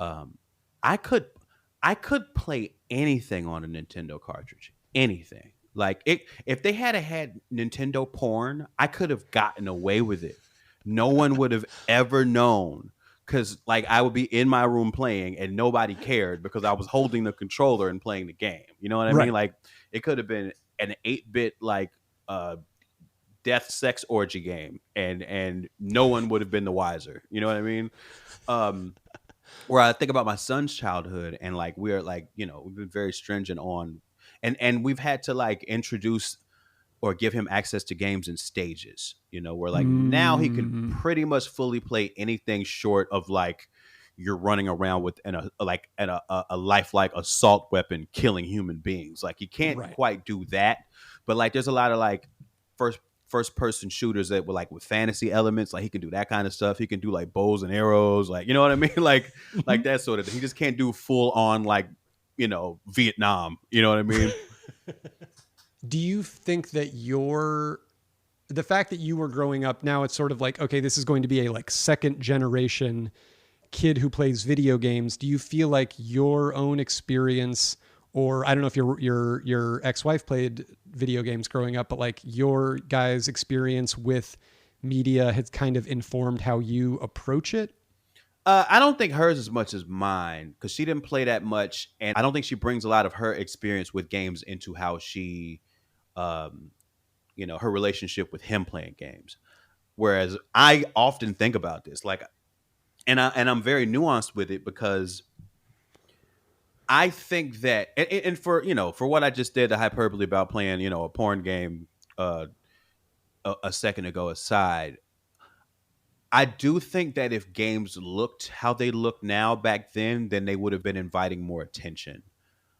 I could play anything on a Nintendo cartridge. Anything. Like if they had Nintendo porn, I could have gotten away with it. No one would have ever known, because like I would be in my room playing and nobody cared because I was holding the controller and playing the game. You know what I Right. mean? Like it could have been an 8-bit like death sex orgy game, and no one would have been the wiser. You know what I mean? Where I think about my son's childhood, and like we're like, we've been very stringent on, and we've had to like introduce or give him access to games in stages, where like now he can pretty much fully play anything short of like you're running around with a lifelike assault weapon killing human beings. Like he can't quite do that, but like there's a lot of like first person shooters that were like with fantasy elements. Like he can do that kind of stuff. He can do like bows and arrows, like, you know what I mean? Like that sort of thing. He just can't do full on like, Vietnam, you know what I mean? Do you think that the fact that you were growing up, now it's sort of like, okay, this is going to be a like second generation kid who plays video games. Do you feel like your own experience or I don't know if your ex-wife played video games growing up, but like your guys' experience with media has kind of informed how you approach it. I don't think hers as much as mine because she didn't play that much, and I don't think she brings a lot of her experience with games into how she, um, her relationship with him playing games. Whereas I often think about this, like, I'm very nuanced with it because I think that, and for what I just did, the hyperbole about playing, a porn game, uh, a second ago aside, I do think that if games looked how they look now back then they would have been inviting more attention.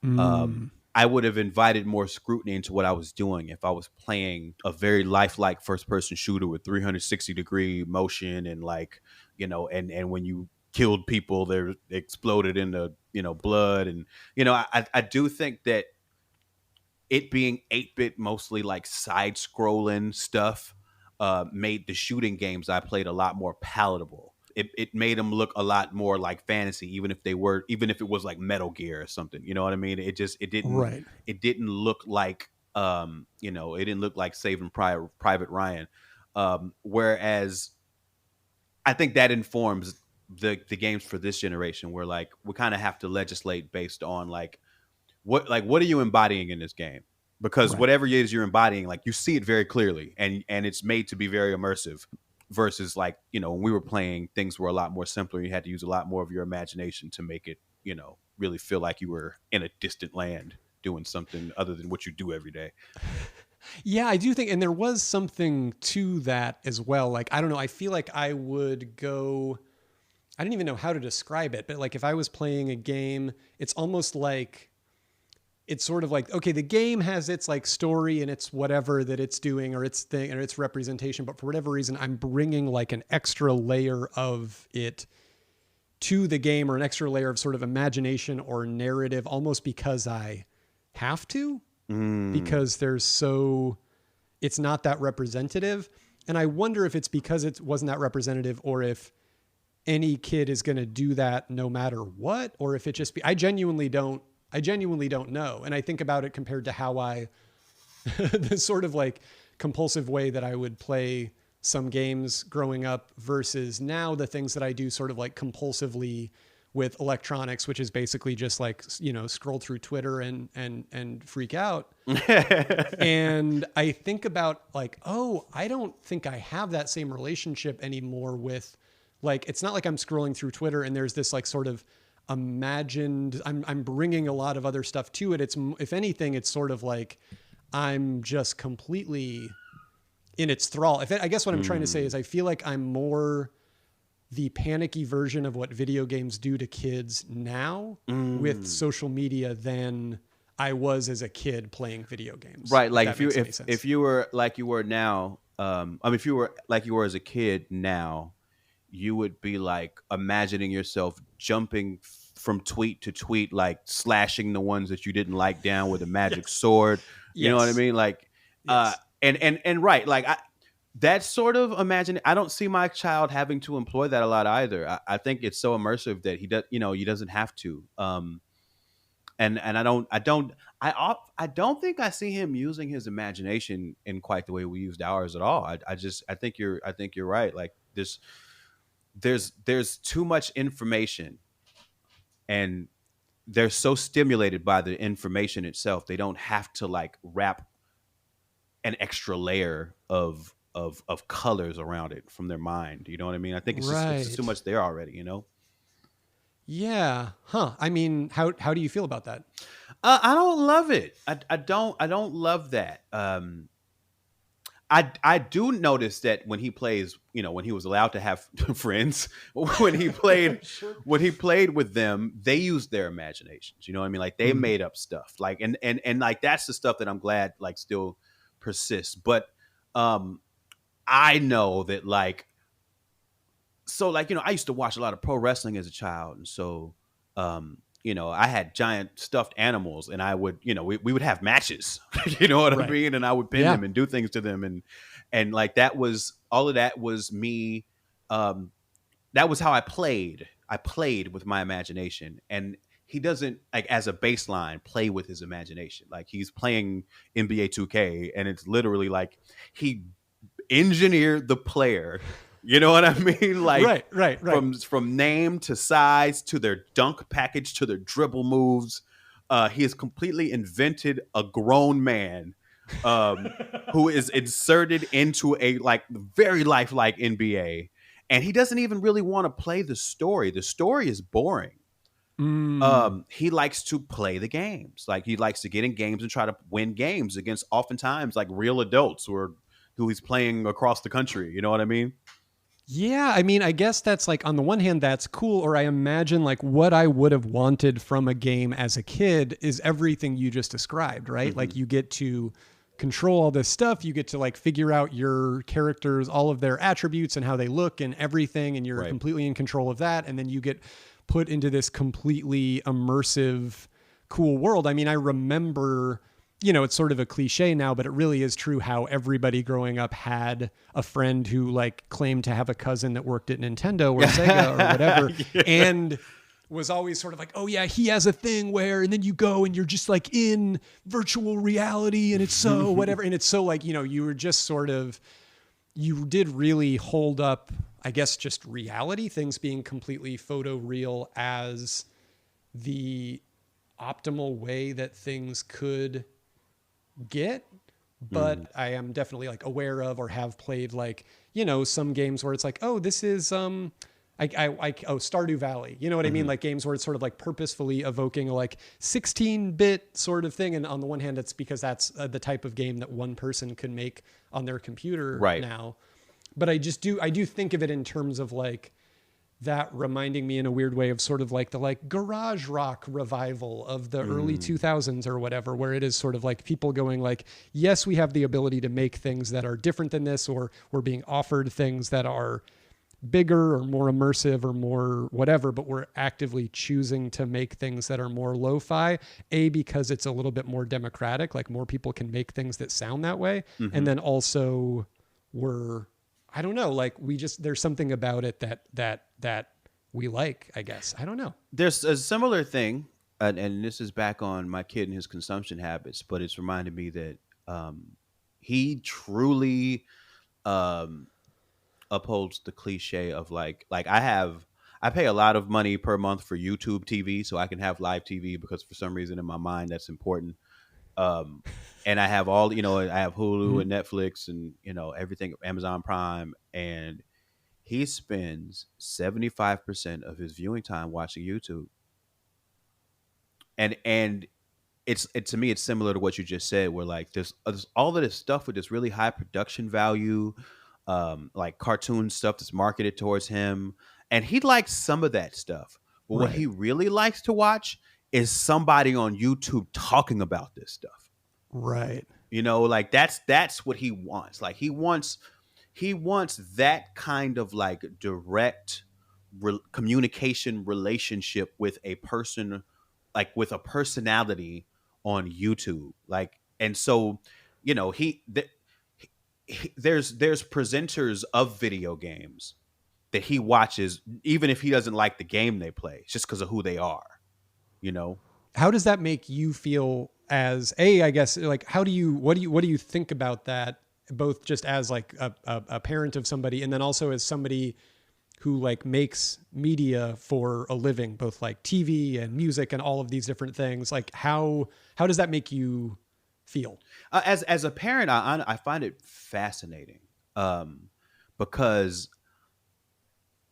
Mm, I would have invited more scrutiny into what I was doing if I was playing a very lifelike first person shooter with 360-degree motion and like, and when you killed people, they exploded into, blood. And, I do think that it being 8-bit, mostly like side scrolling stuff, made the shooting games I played a lot more palatable. It made them look a lot more like fantasy, even if it was like Metal Gear or something. You know what I mean? right. It didn't look like, it didn't look like Saving Private Ryan. Whereas I think that informs the games for this generation, where like we kind of have to legislate based on what are you embodying in this game? Because Right. whatever it is you're embodying, like you see it very clearly, and it's made to be very immersive. Versus like when we were playing, things were a lot more simpler. You had to use a lot more of your imagination to make it really feel like you were in a distant land doing something other than what you do every day. Yeah, I do think, and there was something to that as well. Like, I don't know, I feel like I would go, I don't even know how to describe it, but like if I was playing a game, it's almost like, it's sort of like, okay, the game has its like story and its whatever that it's doing or its thing or its representation, but for whatever reason, I'm bringing like an extra layer of it to the game, or an extra layer of sort of imagination or narrative, almost because I have to, Mm. because it's not that representative. And I wonder if it's because it wasn't that representative, or if any kid is going to do that no matter what, or if it just be, I genuinely don't know. And I think about it compared to how the sort of like compulsive way that I would play some games growing up versus now the things that I do sort of like compulsively with electronics, which is basically just like, scroll through Twitter and freak out. And I think about like, oh, I don't think I have that same relationship anymore with, like, it's not like I'm scrolling through Twitter and there's this like sort of imagined, I'm bringing a lot of other stuff to it. It's, if anything, it's sort of like I'm just completely in its thrall. I guess what I'm trying to say is I feel like I'm more the panicky version of what video games do to kids now with social media than I was as a kid playing video games. Right, If like that makes any sense. if you were like you were now, I mean, if you were like you were as a kid now, you would be like imagining yourself jumping from tweet to tweet, like slashing the ones that you didn't like down with a magic Yes. sword. You know what I Yes. mean? Like, Yes. and right, like that sort of imagine. I don't see my child having to employ that a lot either. I think it's so immersive that he doesn't have to. And I don't think I see him using his imagination in quite the way we used ours at all. I think you're right. Like there's too much information, and they're so stimulated by the information itself. They don't have to like wrap an extra layer of colors around it from their mind. You know what I mean? I think it's just too Right. much there already. Yeah. Huh. I mean, how do you feel about that? I don't love it. I don't love that. I do notice that when he plays, when he was allowed to have friends, when he played Sure. when he played with them, they used their imaginations. You know what I mean? Like they Mm. made up stuff. Like and like that's the stuff that I'm glad like still persists. But um I know that like so like I used to watch a lot of pro wrestling as a child, and so I had giant stuffed animals, and I would we would have matches. You know what I Right. mean? And I would pin Yeah. them and do things to them, and like that was all of that was me. That was how I played with my imagination, and he doesn't like as a baseline play with his imagination. Like he's playing NBA 2K and it's literally like he engineered the player. You know what I mean? Like right. from name to size to their dunk package to their dribble moves. He has completely invented a grown man who is inserted into a like very lifelike NBA, and he doesn't even really want to play the story. The story is boring. He likes to play the games. Like he likes to get in games and try to win games against oftentimes like real adults who he's playing across the country. You know what I mean? Yeah, I mean, I guess that's like on the one hand, that's cool. Or I imagine like what I would have wanted from a game as a kid is everything you just described, right? Mm-hmm. Like you get to control all this stuff. You get to like figure out your characters, all of their attributes and how they look and everything. And you're Right. completely in control of that. And then you get put into this completely immersive, cool world. I mean, I remember, it's sort of a cliche now, but it really is true how everybody growing up had a friend who like claimed to have a cousin that worked at Nintendo or Sega or whatever. Yeah. And was always sort of like, oh yeah, he has a thing where, and then you go and you're just like in virtual reality and it's so whatever. And it's so like, you were just sort of, you did really hold up, I guess, just reality, things being completely photoreal as the optimal way that things could get. But I am definitely like aware of or have played like, some games where it's like, oh, this is, Stardew Valley, you know what I mean? Like games where it's sort of like purposefully evoking a like 16-bit sort of thing. And on the one hand, it's because that's the type of game that one person can make on their computer Right. now. But I do think of it in terms of like that reminding me in a weird way of sort of like the like garage rock revival of the early 2000s or whatever, where it is sort of like people going like, yes, we have the ability to make things that are different than this, or we're being offered things that are bigger or more immersive or more whatever, but we're actively choosing to make things that are more lo-fi, because it's a little bit more democratic, like more people can make things that sound that way. And then also I don't know, like there's something about it that we like, I guess. I don't know. There's a similar thing, and this is back on my kid and his consumption habits, but it's reminded me that he truly upholds the cliche of like I pay a lot of money per month for YouTube TV so I can have live TV because for some reason in my mind that's important. And I have all, I have Hulu and Netflix and, everything, Amazon Prime, and he spends 75% of his viewing time watching YouTube. And it's to me, it's similar to what you just said, where like there's all of this stuff with this really high production value, like cartoon stuff that's marketed towards him. And he likes some of that stuff. But what he really likes to watch is somebody on YouTube talking about this stuff. Right. Like that's what he wants. Like he wants that kind of like direct communication relationship with a person, like with a personality on YouTube. Like, and so, there's presenters of video games that he watches, even if he doesn't like the game they play, just because of who they are. How does that make you feel as I guess, like, what do you think about that, both just as like a parent of somebody and then also as somebody who like makes media for a living, both like TV and music and all of these different things? Like how does that make you feel? As a parent, I find it fascinating because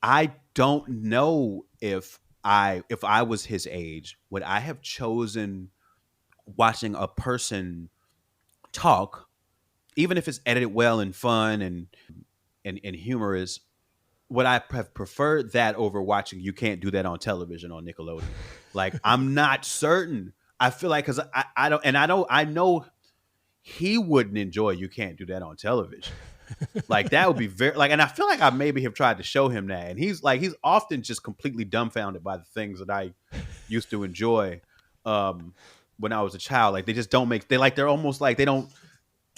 I don't know if I was his age, would I have chosen watching a person talk, even if it's edited well and fun and humorous? Would I have preferred that over watching You Can't Do That on Television on Nickelodeon? Like, I'm not certain. I feel like because I know he wouldn't enjoy You Can't Do That on Television. Like that would be very like, and I feel like I maybe have tried to show him that, and he's often just completely dumbfounded by the things that I used to enjoy when I was a child. Like they just don't make they're almost like they don't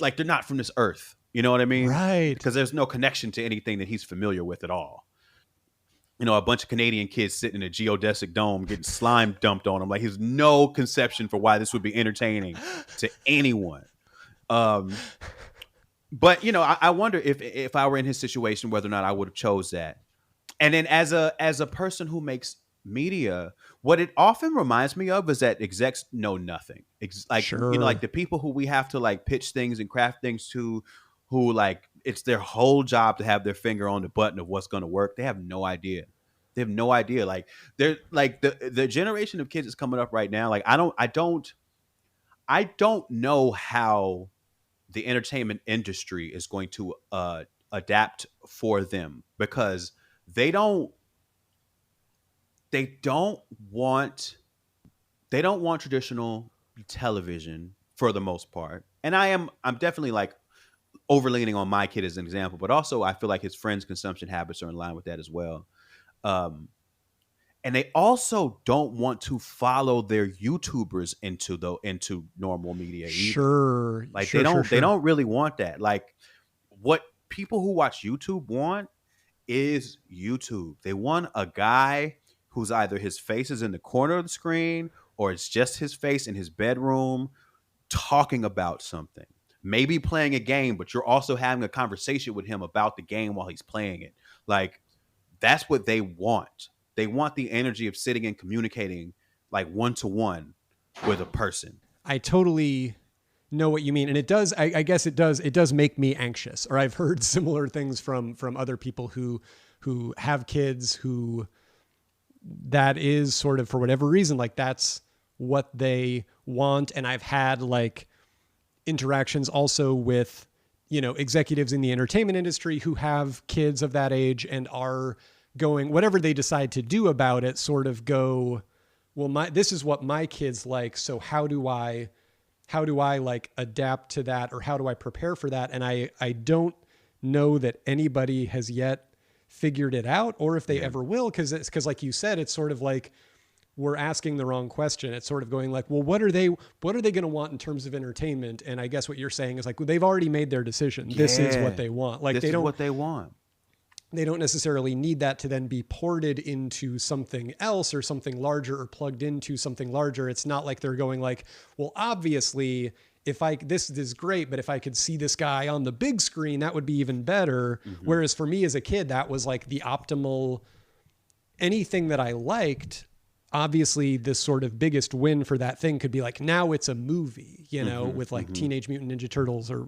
like they're not from this earth. You know what I mean? Right. Because there's no connection to anything that he's familiar with at all. a bunch of Canadian kids sitting in a geodesic dome getting slime dumped on them. Like, there's no conception for why this would be entertaining to anyone. But I wonder if I were in his situation, whether or not I would have chose that. And then as a person who makes media, what it often reminds me of is that execs know nothing. Sure. Like the people who we have to like pitch things and craft things to, who like it's their whole job to have their finger on the button of what's going to work. They have no idea. They have no idea. Like they're like the generation of kids that's coming up right now. Like I don't know how the entertainment industry is going to adapt for them, because they don't want traditional television for the most part. And I'm definitely like overleaning on my kid as an example, but also I feel like his friends' consumption habits are in line with that as well. And they also don't want to follow their YouTubers into normal media either. Sure. Like sure, they don't really want that. Like what people who watch YouTube want is YouTube. They want a guy who's either his face is in the corner of the screen or it's just his face in his bedroom talking about something. Maybe playing a game, but you're also having a conversation with him about the game while he's playing it. Like that's what they want. They want the energy of sitting and communicating like one-to-one with a person. I totally know what you mean. And it does, I guess it does make me anxious. Or I've heard similar things from other people who have kids who that is sort of, for whatever reason, like that's what they want. And I've had like interactions also with, executives in the entertainment industry who have kids of that age and are going, whatever they decide to do about it, sort of go, well, this is what my kids like. So how do I like adapt to that, or how do I prepare for that? And I don't know that anybody has yet figured it out, or if they ever will. Cause like you said, it's sort of like, we're asking the wrong question. It's sort of going like, well, what are they going to want in terms of entertainment? And I guess what you're saying is like, well, they've already made their decision. Yeah. This is what they want. Like this is what they want. They don't necessarily need that to then be ported into something else or something larger, or plugged into something larger. It's not like they're going like, well, obviously this is great, but if I could see this guy on the big screen, that would be even better. Mm-hmm. Whereas for me as a kid, that was like the optimal, anything that I liked. Obviously, this sort of biggest win for that thing could be like, now it's a movie, with like Teenage Mutant Ninja Turtles or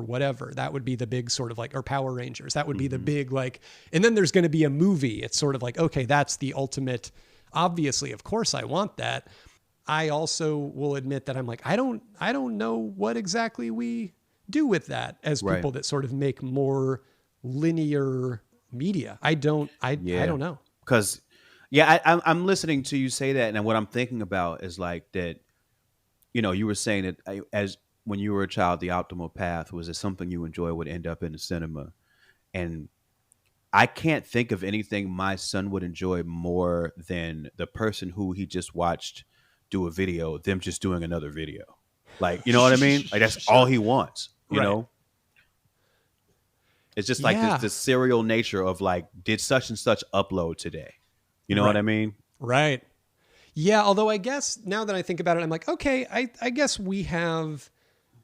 whatever. That would be the big sort of like, or Power Rangers. That would be the big like, and then there's going to be a movie. It's sort of like, okay, that's the ultimate. Obviously, of course, I want that. I also will admit that I'm like, I don't know what exactly we do with that as people that sort of make more linear media. I don't know. Because I'm listening to you say that, and what I'm thinking about is like that, you were saying that as when you were a child, the optimal path was that something you enjoy would end up in the cinema. And I can't think of anything my son would enjoy more than the person who he just watched do a video, them just doing another video. Like, you know what I mean? Like that's all he wants, you know? It's just like this serial nature of like, did such and such upload today? You know what I mean? Right. Yeah. Although I guess now that I think about it, I'm like, okay, I guess we have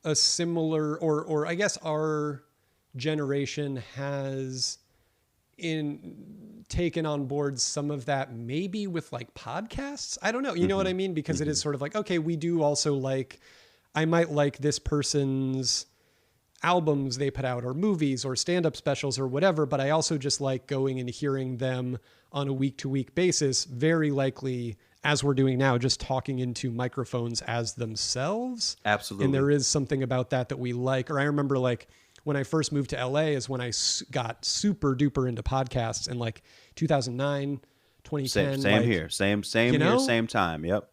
a similar, or I guess our generation has taken on board some of that, maybe with like podcasts. I don't know. You know what I mean? Because it is sort of like, okay, we do also like, I might like this person's albums they put out, or movies, or stand-up specials, or whatever, but I also just like going and hearing them on a week-to-week basis, very likely, as we're doing now, just talking into microphones as themselves. Absolutely. And there is something about that we like. Or I remember like when I first moved to LA is when I got super duper into podcasts in like 2009, 2010. Same here. Same here, same time. Yep.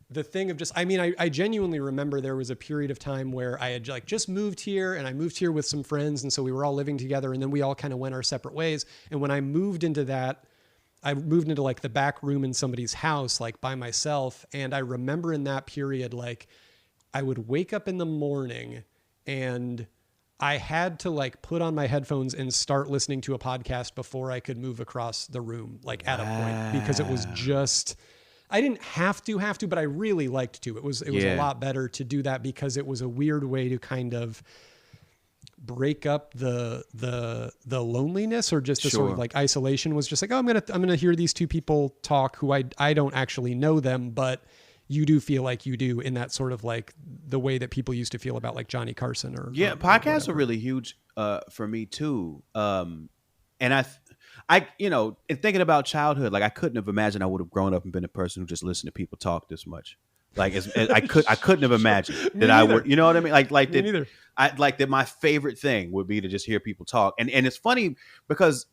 The thing of just, I mean, I genuinely remember there was a period of time where I had like just moved here, and I moved here with some friends. And so we were all living together, and then we all kind of went our separate ways. And when I moved into that, I moved into like the back room in somebody's house, like by myself. And I remember in that period, like I would wake up in the morning and I had to like put on my headphones and start listening to a podcast before I could move across the room, like at a point, because it was just, I didn't have to, but I really liked to. It was a lot better to do that because it was a weird way to kind of break up the loneliness or just the sort of like isolation. Was just like, oh, I'm going to hear these two people talk who I don't actually know them, but you do feel like you do in that sort of like the way that people used to feel about like Johnny Carson or podcasts are really huge for me too. And I you know, in thinking about childhood, like I couldn't have imagined I would have grown up and been a person who just listened to people talk this much. Like I couldn't have imagined that I would, you know what I mean? Like that my favorite thing would be to just hear people talk. And it's funny because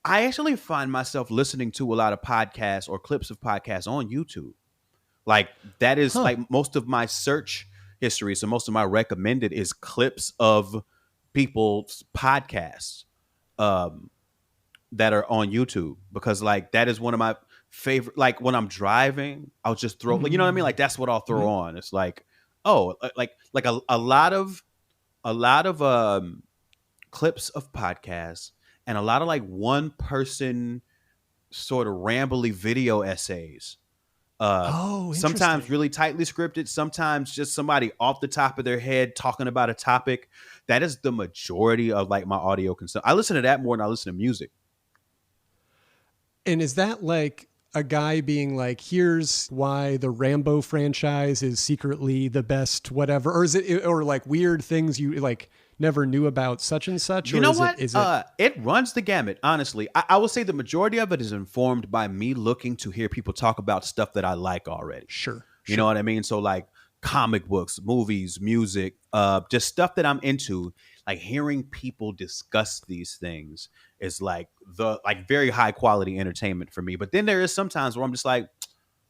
I actually find myself listening to a lot of podcasts or clips of podcasts on YouTube. Like that is like most of my search history. So most of my recommended is clips of people's podcasts that are on YouTube, because like that is one of my favorite. Like when I'm driving, I'll just throw, like, you know what I mean? Like that's what I'll throw on. It's like, oh, like a lot of clips of podcasts and a lot of like one person sort of rambly video essays. Sometimes really tightly scripted, sometimes just somebody off the top of their head talking about a topic. That is the majority of like my audio consumption. I listen to that more than I listen to music. And is that like a guy being like, here's why the Rambo franchise is secretly the best, whatever? Or is it, or like weird things you like never knew about such and such? You know what? It runs the gamut, honestly. I will say the majority of it is informed by me looking to hear people talk about stuff that I like already. Sure. You know what I mean? So like comic books, movies, music, just stuff that I'm into. Like hearing people discuss these things is like very high quality entertainment for me. But then there is sometimes where I'm just like,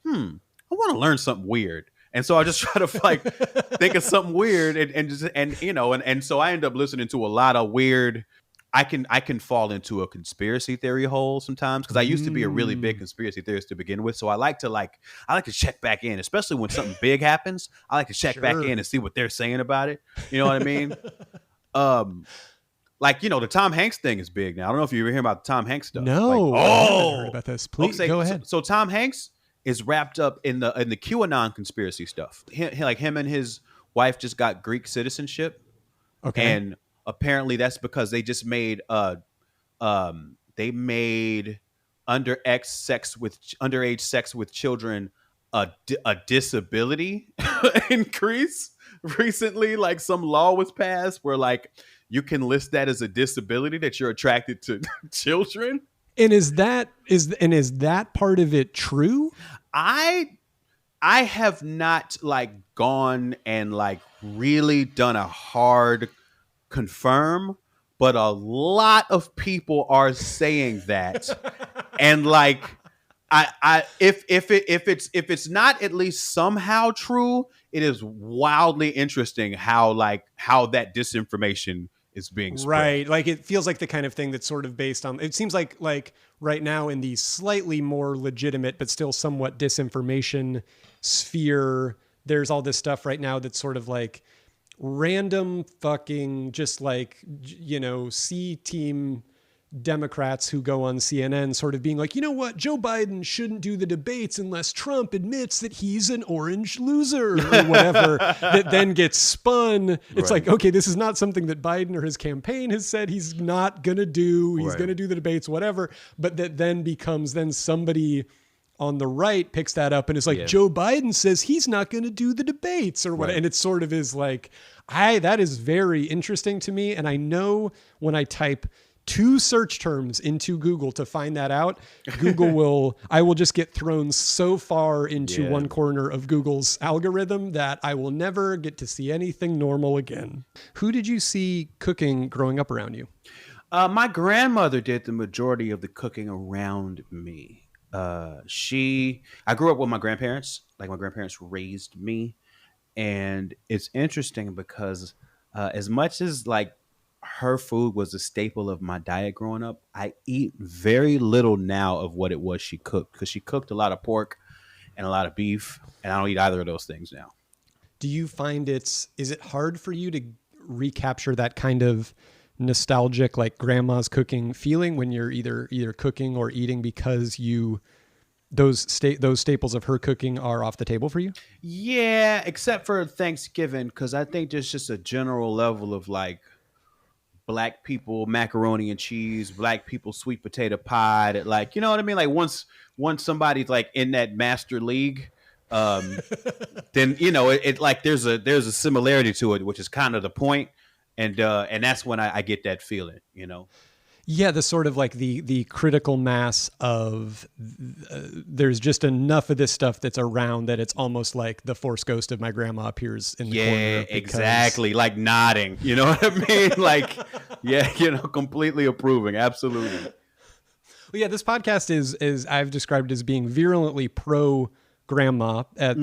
I want to learn something weird. And so I just try to like think of something weird and so I end up listening to a lot of weird. I can fall into a conspiracy theory hole sometimes because I used to be a really big conspiracy theorist to begin with. So I like to check back in, especially when something big happens. I like to check back in and see what they're saying about it. You know what I mean? Like, you know, the Tom Hanks thing is big now. I don't know if you ever hear about the Tom Hanks stuff. No, I haven't heard about this. Please go ahead. So Tom Hanks is wrapped up in the QAnon conspiracy stuff. Him and his wife just got Greek citizenship. Okay. And apparently that's because they just made underage sex with children a disability increase recently. Like some law was passed where like you can list that as a disability that you're attracted to children. And is that part of it true? I have not like gone and like really done a hard confirm, but a lot of people are saying that. And like if it's not at least somehow true, it is wildly interesting how that disinformation is being spread. Right. Like it feels like the kind of thing that's sort of based on, it seems like right now in the slightly more legitimate, but still somewhat disinformation sphere, there's all this stuff right now that's sort of like random fucking just like, you know, C-team Democrats who go on CNN sort of being like, you know what, Joe Biden shouldn't do the debates unless Trump admits that he's an orange loser or whatever, that then gets spun. It's like, okay, this is not something that Biden or his campaign has said he's not going to do. He's going to do the debates, whatever. But that then becomes somebody on the right picks that up and is like, Joe Biden says he's not going to do the debates or what. And it sort of is like, that is very interesting to me. And I know when I type 2 search terms into Google to find that out, I will just get thrown so far into one corner of Google's algorithm that I will never get to see anything normal again. Who did you see cooking growing up around you? My grandmother did the majority of the cooking around me. I grew up with my grandparents. Like my grandparents raised me. And it's interesting because as much as like her food was a staple of my diet growing up, I eat very little now of what it was she cooked, because she cooked a lot of pork and a lot of beef, and I don't eat either of those things now. Do you find is it hard for you to recapture that kind of nostalgic, like grandma's cooking feeling when you're either cooking or eating because those staples of her cooking are off the table for you? Yeah, except for Thanksgiving, because I think there's just a general level of like black people macaroni and cheese, black people sweet potato pie. That, like, you know what I mean? Like once somebody's like in that master league, um, then it like there's a similarity to it, which is kind of the point, and that's when I get that feeling, Yeah, the sort of like the critical mass of there's just enough of this stuff that's around that it's almost like the Force ghost of my grandma appears in the corner. Yeah, exactly. Like nodding. You know what I mean? Like, yeah, completely approving. Absolutely. Well, yeah, this podcast is I've described as being virulently pro grandma. At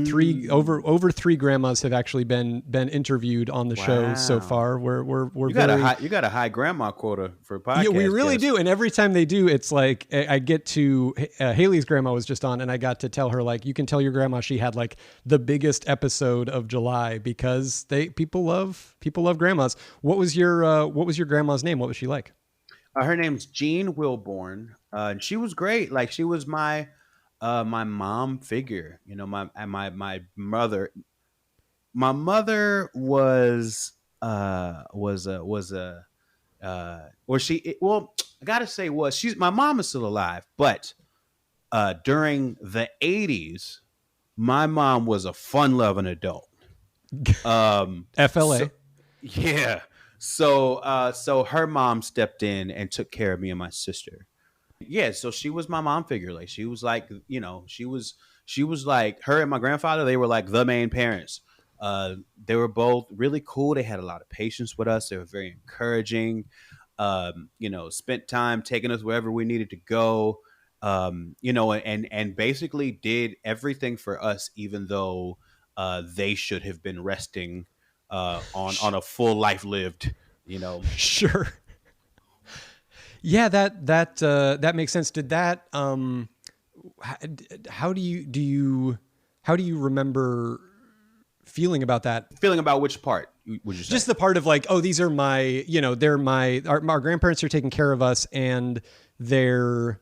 over three grandmas have actually been interviewed on the show so far. We're you got a high grandma quota for a podcast. Yeah, we really do. And every time they do, it's like I get to Haley's grandma was just on, and I got to tell her, like, you can tell your grandma she had like the biggest episode of July because people love grandmas. What was your grandma's name? What was she like? Her name's Jean Wilborn, and she was great. Like, she was my mom figure. My mother. My mother was I gotta say my mom is still alive, but during the 80s, my mom was a fun-loving adult. FLA. Yeah. So her mom stepped in and took care of me and my sister. Yeah, so she was my mom figure. Like, she was like, she was like, her and my grandfather, they were like the main parents. They were both really cool. They had a lot of patience with us. They were very encouraging. Spent time taking us wherever we needed to go. And basically did everything for us, even though they should have been resting on a full life lived. Sure. Yeah, that makes sense. Did that how do you remember feeling about that? Feeling about which part would you say? Just the part of like, oh, these are my, our grandparents are taking care of us, and they're,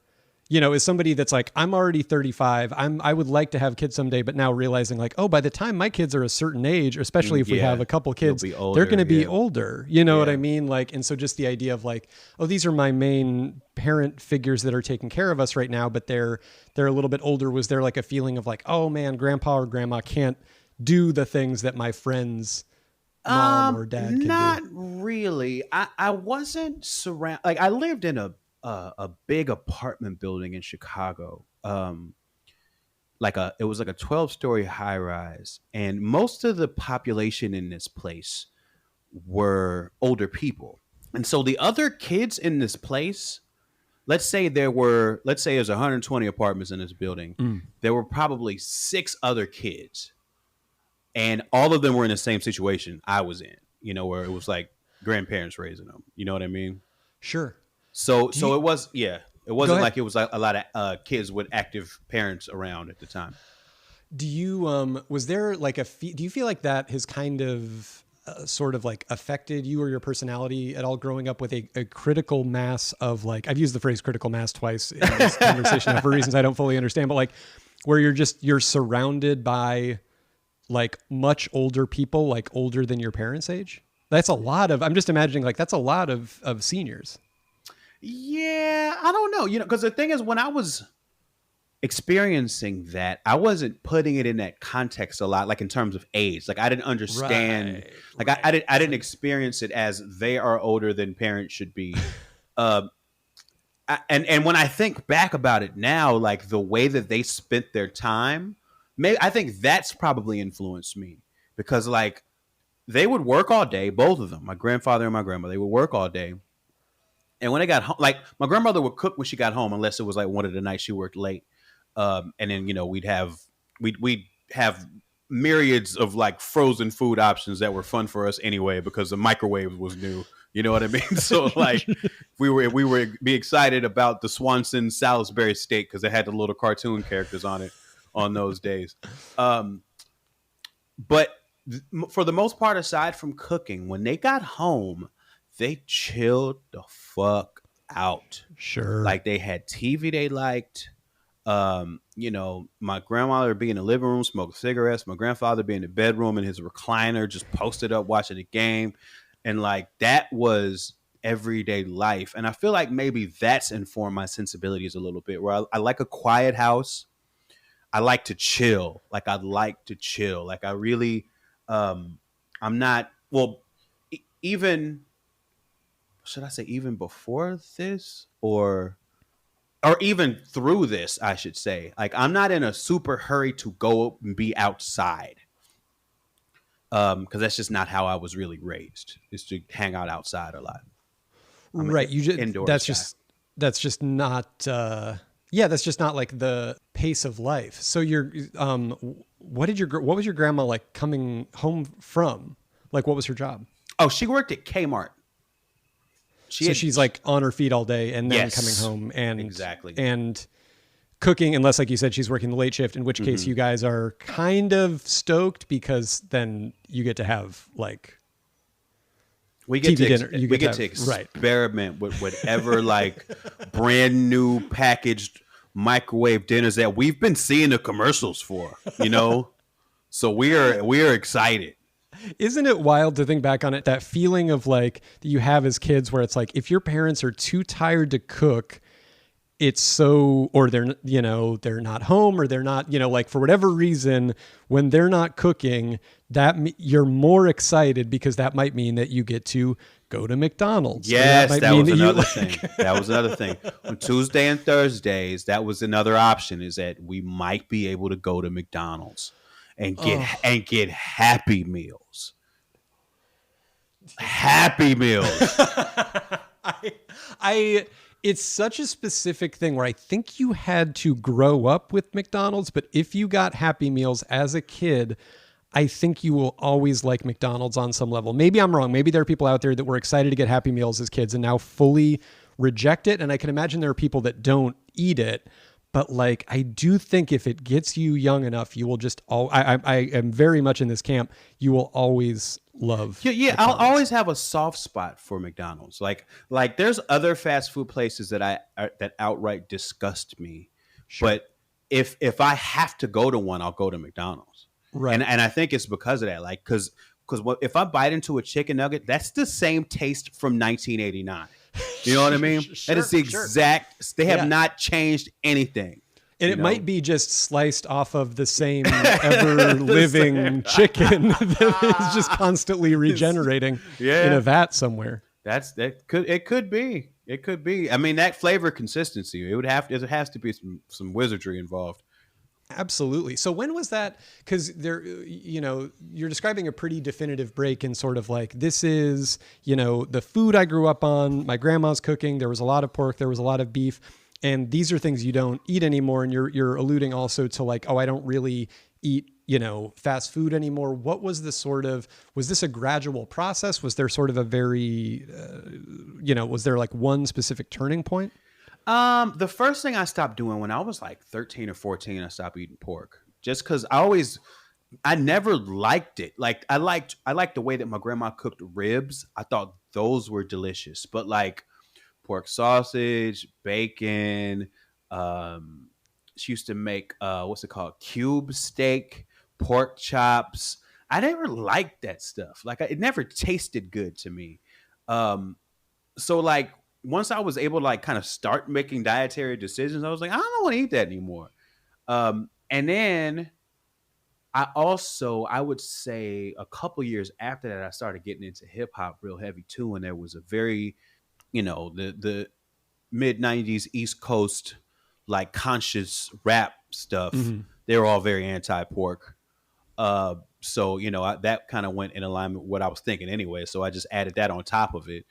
as somebody that's like, I'm already 35. I would like to have kids someday, but now realizing like, oh, by the time my kids are a certain age, especially if we have a couple kids, they're going to be older. You know what I mean? Like, and so just the idea of like, oh, these are my main parent figures that are taking care of us right now, but they're a little bit older. Was there like a feeling of like, oh man, grandpa or grandma can't do the things that my friend's mom or dad can do? Not really. I wasn't surrounded. Like, I lived in a big apartment building in Chicago. It was like a 12-story high rise, and most of the population in this place were older people. And so the other kids in this place, let's say there's 120 apartments in this building. There were probably 6 other kids, and all of them were in the same situation I was in, where it was like grandparents raising them. You know what I mean? Sure. So it was, it wasn't like it was like a lot of kids with active parents around at the time. Do you, was there like do you feel like that has kind of sort of like affected you or your personality at all growing up with a critical mass of like, I've used the phrase critical mass twice in this conversation now for reasons I don't fully understand, but like where you're surrounded by like much older people, like older than your parents' age? That's a lot of, I'm just imagining like that's a lot of seniors. Yeah, I don't know. Because the thing is, when I was experiencing that, I wasn't putting it in that context a lot, like in terms of age. Like, I didn't understand. I didn't experience it as they are older than parents should be. And when I think back about it now, like the way that they spent their time, I think that's probably influenced me, because like they would work all day, both of them, my grandfather and my grandmother, they would work all day. And when they got home, like my grandmother would cook when she got home, unless it was like one of the nights she worked late. And then, we'd have myriads of like frozen food options that were fun for us anyway, because the microwave was new. You know what I mean? So like we were be excited about the Swanson Salisbury steak because it had the little cartoon characters on it on those days. But for the most part, aside from cooking, when they got home, they chilled the fuck out. Sure. Like they had TV they liked. My grandmother would be in the living room smoking cigarettes. My grandfather would be in the bedroom in his recliner, just posted up watching the game. And like that was everyday life. And I feel like maybe that's informed my sensibilities a little bit, where I like a quiet house. I like to chill. Like I like to chill. Like I really, I'm not, well, even, should I say even before this or even through this, I should say. Like I'm not in a super hurry to go and be outside. Because that's just not how I was really raised. Is to hang out outside a lot. I'm an Right. You just indoors that's guy. just not yeah, that's just not like the pace of life. So you're what was your grandma like coming home from? Like what was her job? Oh, she worked at Kmart. She's like on her feet all day and then Yes, coming home and exactly. and cooking, unless like you said she's working the late shift, in which case you guys are kind of stoked because then you get to have like We get TV to dinner. we get to experiment with whatever like brand new packaged microwave dinners that we've been seeing the commercials for, you know. So we are excited. Isn't it wild to think back on it, that feeling of like that you have as kids where it's like if your parents are too tired to cook, it's so, or they're not home, or they're not, like for whatever reason, when they're not cooking, you're more excited because that might mean that you get to go to McDonald's. Yes, that was another thing. That was another thing. On Tuesday and Thursdays, that was another option, is that we might be able to go to McDonald's and get Happy Meals. Happy Meals. It's such a specific thing where I think you had to grow up with McDonald's, but if you got Happy Meals as a kid, I think you will always like McDonald's on some level. Maybe I'm wrong. Maybe there are people out there that were excited to get Happy Meals as kids and now fully reject it. And I can imagine there are people that don't eat it. But like, I do think if it gets you young enough, you will just I am very much in this camp. You will always love. Yeah. I'll always have a soft spot for McDonald's. Like there's other fast food places that that outright disgust me. Sure. But if I have to go to one, I'll go to McDonald's. Right. And I think it's because of that. Like, because if I bite into a chicken nugget, that's the same taste from 1989. You know what I mean? Sure, that is the exact. They have not changed anything. And it might be just sliced off of the same ever-living chicken that is just constantly regenerating in a vat somewhere. It could be. It could be. I mean, that flavor consistency. It has to be some wizardry involved. Absolutely. So when was that? Because you're describing a pretty definitive break in sort of like, this is, the food I grew up on, my grandma's cooking. There was a lot of pork. There was a lot of beef. And these are things you don't eat anymore. And you're alluding also to like, I don't really eat, fast food anymore. What was the was this a gradual process? Was there sort of a very, was there like one specific turning point? The first thing I stopped doing when I was like 13 or 14, I stopped eating pork, just because I never liked it. Like I liked the way that my grandma cooked ribs. I thought those were delicious, but like pork sausage, bacon, she used to make, what's it called? Cube steak, pork chops. I never liked that stuff. Like it never tasted good to me. So like, once I was able to like kind of start making dietary decisions, I was like, I don't want to eat that anymore. And then I would say a couple years after that, I started getting into hip hop real heavy too. And there was a very, the mid 90s East Coast, like conscious rap stuff. Mm-hmm. They were all very anti-pork. So, that kind of went in alignment with what I was thinking anyway. So I just added that on top of it.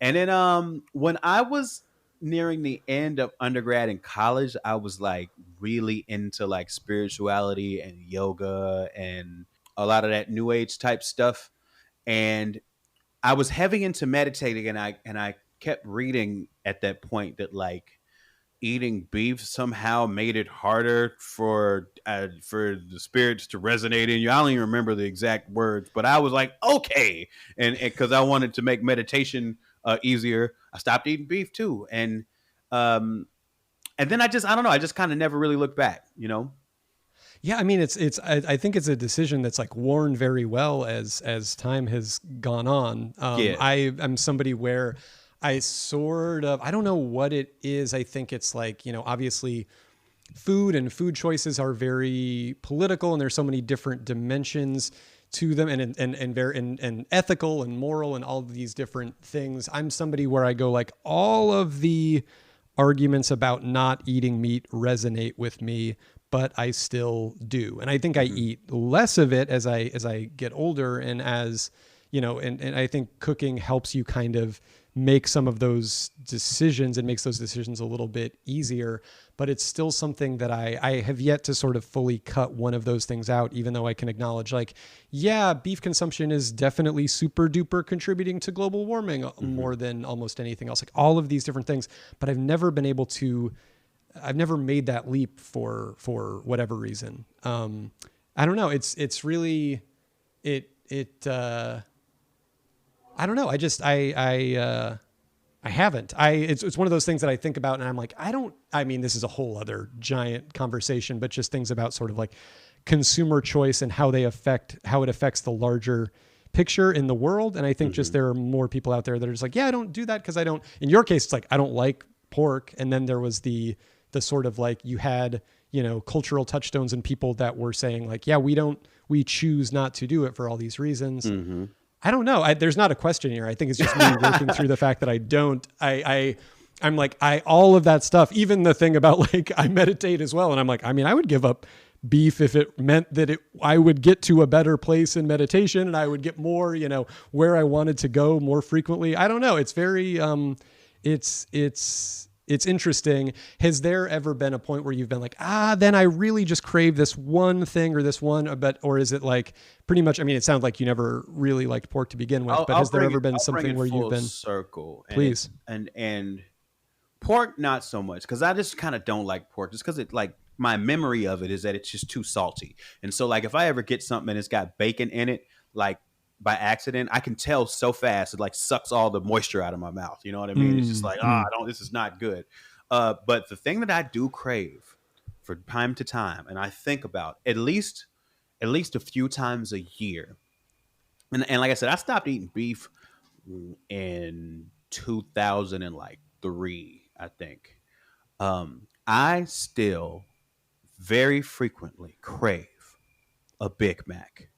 And then when I was nearing the end of undergrad and college, I was like really into like spirituality and yoga and a lot of that new age type stuff. And I was heavy into meditating, and I kept reading at that point that like eating beef somehow made it harder for the spirits to resonate in you. I don't even remember the exact words, but I was like, okay, and because I wanted to make meditation easier, I stopped eating beef too, um, and then I don't know, I just kind of never really looked back, you know. Yeah, I mean, I think it's a decision that's like worn very well as time has gone on. Yeah. I'm somebody where I sort of, I don't know what it is. I think it's like, you know, obviously food and food choices are very political, and there's so many different dimensions to them, and ethical and moral and all of these different things. I'm somebody where I go like, all of the arguments about not eating meat resonate with me, but I still do. And I think I eat less of it as I get older, and as, you know, and I think cooking helps you kind of make some of those decisions and makes those decisions a little bit easier. But it's still something that I have yet to sort of fully cut one of those things out, even though I can acknowledge, like, yeah, beef consumption is definitely super duper contributing to global warming more than almost anything else, like all of these different things. But I've never been able to, I've never made that leap for whatever reason. I don't know. It's really, I don't know. I haven't. It's one of those things that I think about, and I'm like, I mean, this is a whole other giant conversation, but just things about sort of like consumer choice and how it affects the larger picture in the world. And I think just there are more people out there that are just like, yeah, I don't do that because I don't. In your case, it's like, I don't like pork. And then there was the sort of like, you had, you know, cultural touchstones and people that were saying like, yeah, we choose not to do it for all these reasons. I don't know. There's not a question here. I think it's just me working through the fact that I don't. I'm like, all of that stuff, even the thing about like, I meditate as well. And I'm like, I mean, I would give up beef if it meant that I would get to a better place in meditation, and I would get more, you know, where I wanted to go more frequently. I don't know. It's very, it's interesting. Has there ever been a point where you've been like, then I really just crave this one thing or this one, or is it like pretty much, I mean, it sounds like you never really liked pork to begin with, but has there ever been something where you've been circle? Please. And pork, not so much. Cause I just kind of don't like pork just cause it like, my memory of it is that it's just too salty. And so like, if I ever get something and it's got bacon in it, like by accident, I can tell so fast it like sucks all the moisture out of my mouth. You know what I mean? It's just like, this is not good. But the thing that I do crave for time to time, and I think about at least a few times a year. And like I said, I stopped eating beef in 2003, I think. I still very frequently crave a Big Mac.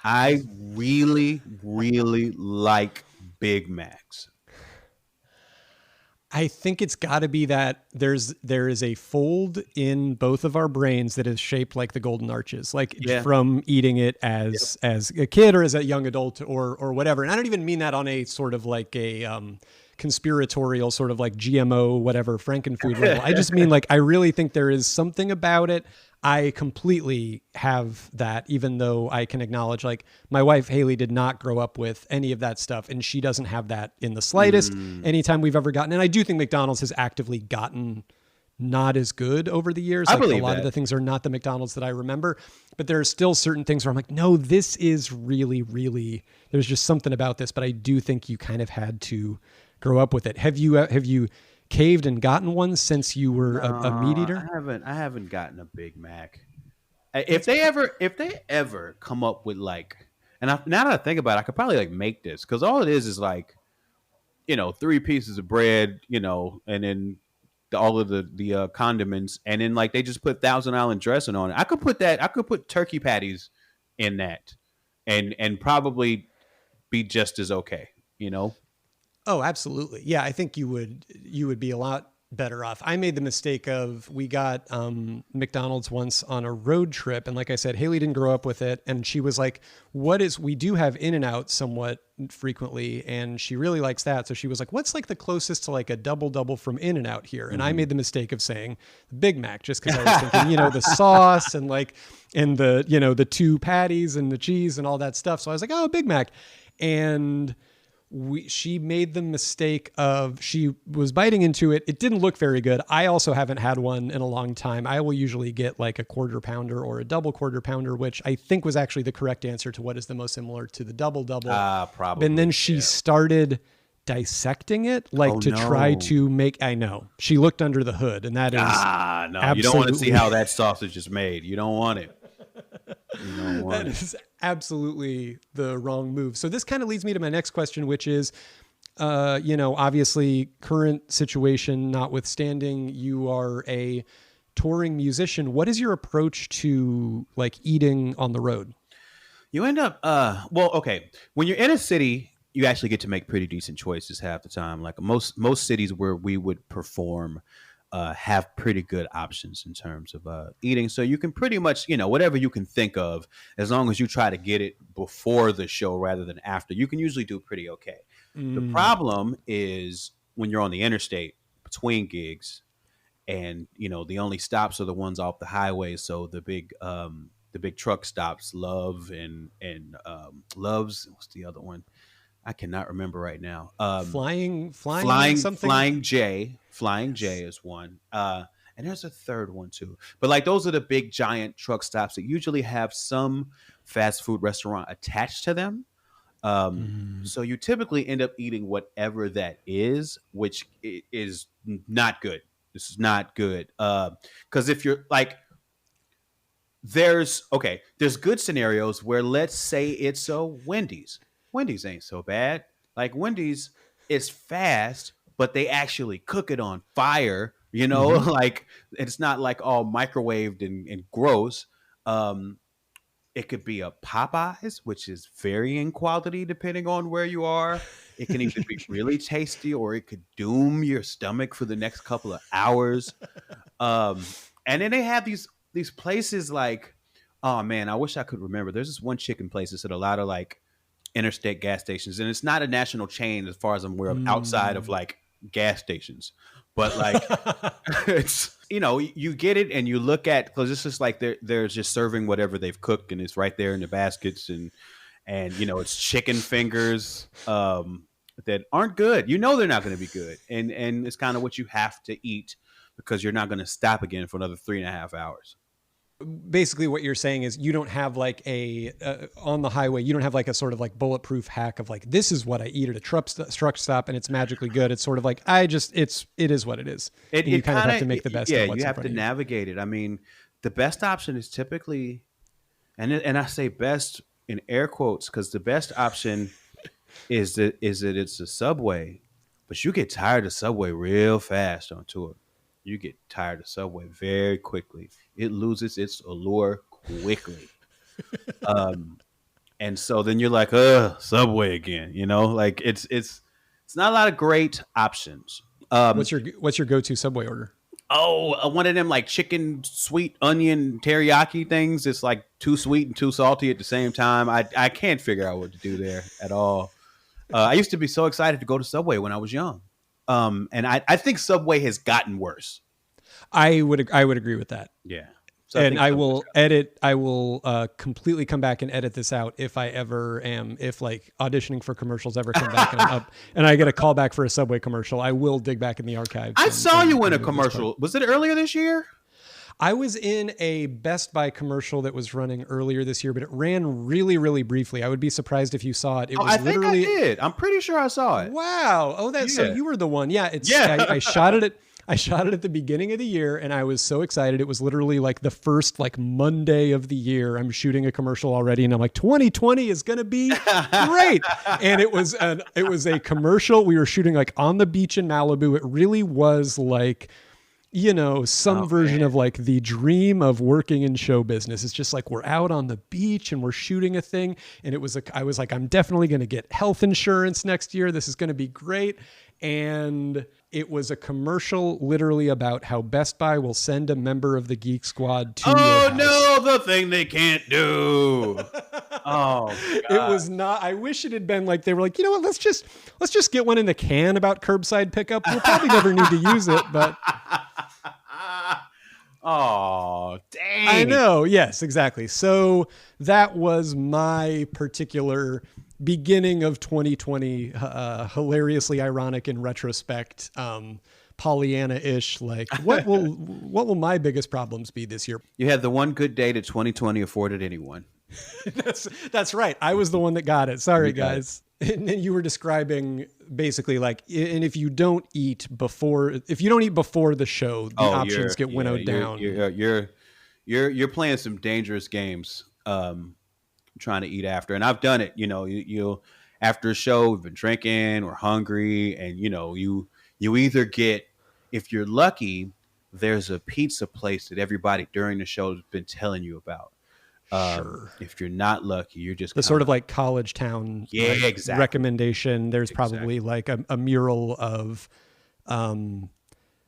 I really, really like Big Macs. I think it's got to be that there is a fold in both of our brains that is shaped like the golden arches, like from eating it as a kid or as a young adult or whatever. And I don't even mean that on a sort of like a conspiratorial sort of like GMO whatever Frankenfood level. I just mean like, I really think there is something about it. I completely have that, even though I can acknowledge like my wife, Haley, did not grow up with any of that stuff, and she doesn't have that in the slightest anytime we've ever gotten. And I do think McDonald's has actively gotten not as good over the years. I like believe a lot of the things are not the McDonald's that I remember, but there are still certain things where I'm like, no, this is really, really, there's just something about this. But I do think you kind of had to grow up with it. Have you caved and gotten one since you were a meat eater? I haven't gotten a Big Mac. If they ever come up with like, now that I think about it, I could probably like make this, because all it is like, you know, 3 pieces of bread, you know, and then all of the condiments, and then like they just put Thousand Island dressing on it. I could put turkey patties in that, and probably be just as okay, you know. Oh, absolutely. Yeah, I think you would be a lot better off. I made the mistake of, we got McDonald's once on a road trip, and like I said, Haley didn't grow up with it, and she was like, we do have In-N-Out somewhat frequently, and she really likes that. So she was like, what's like the closest to like a double from In-N-Out here? And I made the mistake of saying the Big Mac, just because I was thinking, you know, the sauce and the, you know, the 2 patties and the cheese and all that stuff. So I was like, oh, Big Mac. And she made the mistake of, she was biting into it. It didn't look very good. I also haven't had one in a long time. I will usually get like a quarter pounder or a double quarter pounder, which I think was actually the correct answer to what is the most similar to the double. Probably. And then she started dissecting it try to make, I know she looked under the hood, and that is no, you don't want to see how that sausage is made. You don't want it. That is absolutely the wrong move. So this kind of leads me to my next question, which is, obviously current situation notwithstanding, you are a touring musician. What is your approach to like eating on the road? You end up, okay. When you're in a city, you actually get to make pretty decent choices half the time. Like most cities where we would perform have pretty good options in terms of eating. So you can pretty much, whatever you can think of, as long as you try to get it before the show rather than after, you can usually do pretty okay. The problem is when you're on the interstate between gigs, and the only stops are the ones off the highway. So the big truck stops, Love and Love's, what's the other one? I cannot remember right now. Flying J is one. And there's a third one too. But like those are the big giant truck stops that usually have some fast food restaurant attached to them. So you typically end up eating whatever that is, which is not good. This is not good. Because if you're like, there's good scenarios where, let's say it's a Wendy's. Wendy's ain't so bad. Like Wendy's is fast, but they actually cook it on fire, like it's not like all microwaved and gross. It could be a Popeyes, which is varying quality depending on where you are. It can either be really tasty or it could doom your stomach for the next couple of hours. And then they have these places like, oh man, I wish I could remember. There's this one chicken place that's at a lot of like interstate gas stations, and it's not a national chain as far as I'm aware of outside of like gas stations, but like it's you get it and you look at, because it's just like they're just serving whatever they've cooked and it's right there in the baskets, and it's chicken fingers that aren't good. They're not going to be good, and it's kind of what you have to eat because you're not going to stop again for another 3.5 hours. Basically what you're saying is you don't have like on the highway, you don't have like a sort of like bulletproof hack of like, this is what I eat at a truck stop and it's magically good. It's sort of like, it is what it is. You kind of have to make the best of what's you in have front to of you. Navigate it. I mean, the best option is typically, and I say best in air quotes, because the best option is that it's a Subway, but you get tired of Subway real fast on tour. You get tired of Subway very quickly. It loses its allure quickly. And so then you're like, Subway again, like it's not a lot of great options. What's your go-to Subway order? One of them like chicken, sweet onion, teriyaki things. It's like too sweet and too salty at the same time. I can't figure out what to do there at all. I used to be so excited to go to Subway when I was young. And I think Subway has gotten worse. I would agree with that. Yeah. So I will completely come back and edit this out if like auditioning for commercials ever come back and I'm up and I get a call back for a Subway commercial, I will dig back in the archives. I saw you in a commercial. Was it earlier this year? I was in a Best Buy commercial that was running earlier this year, but it ran really, really briefly. I would be surprised if you saw it. I think I did. I'm pretty sure I saw it. Wow. Oh, so you were the one. Yeah. I shot it at the beginning of the year and I was so excited. It was literally like the first like Monday of the year. I'm shooting a commercial already and I'm like, 2020 is going to be great. And it was a commercial. We were shooting like on the beach in Malibu. It really was like, some version of like the dream of working in show business. It's just like we're out on the beach and we're shooting a thing. And I was like, I'm definitely going to get health insurance next year. This is going to be great. And it was a commercial literally about how Best Buy will send a member of the Geek Squad to your house. No, the thing they can't do. Oh, God. It was not. I wish it had been like they were like, you know what? Let's just get one in the can about curbside pickup. We'll probably never need to use it, but. Oh, dang. I know. Yes, exactly. So that was my particular beginning of 2020, hilariously ironic in retrospect, Pollyanna-ish. Like, what will my biggest problems be this year? You had the one good day that 2020 afforded anyone. That's right. I was the one that got it. Sorry, You got guys. And then you were describing basically like, and if you don't eat before the show, the options get winnowed down. You're playing some dangerous games, trying to eat after. And I've done it. You know, you after a show, we've been drinking, we're hungry, and you either get, if you're lucky, there's a pizza place that everybody during the show has been telling you about. Sure. If you're not lucky, you're just the sort of like college town exactly. recommendation. There's probably like a mural of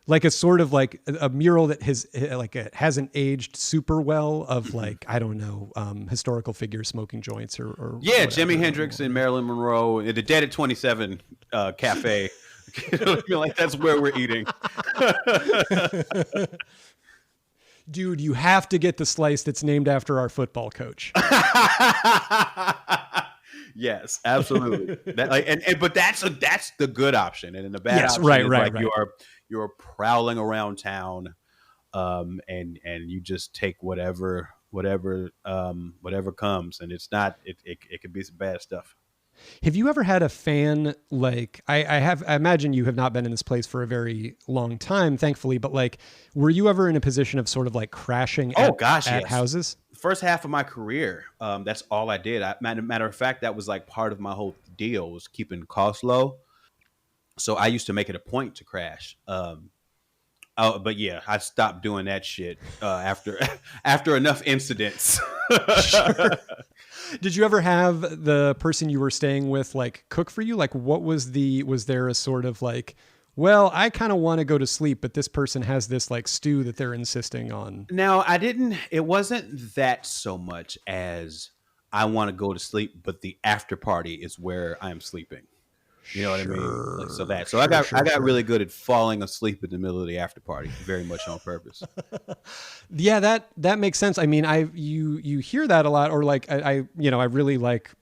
like a sort of like a mural that has like it hasn't aged super well of like, I don't know, historical figures smoking joints or whatever. Jimi Hendrix and Marilyn Monroe at the Dead at 27 cafe. I feel like that's where we're eating. Dude, you have to get the slice that's named after our football coach. Yes, absolutely. But that's the good option, and then the bad option is like you're prowling around town, and you just take whatever comes, and it's not it could be some bad stuff. Have you ever had a fan like I have? I imagine you have not been in this place for a very long time, thankfully. But like, were you ever in a position of sort of like crashing at yes. houses? First half of my career, that's all I did. Matter of fact, that was like part of my whole deal was keeping costs low. So I used to make it a point to crash. But yeah, I stopped doing that shit after enough incidents. Sure. Did you ever have the person you were staying with like cook for you? Like, was there a sort of like, well, I kind of want to go to sleep, but this person has this like stew that they're insisting on? No, it wasn't that so much as I want to go to sleep, but the after party is where I'm sleeping. You know what I mean? Like, so I got really good at falling asleep in the middle of the after party, very much on purpose. Yeah, that makes sense. I mean, you hear that a lot, or like I really like,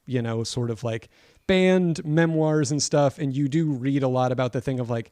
sort of like band memoirs and stuff, and you do read a lot about the thing of like,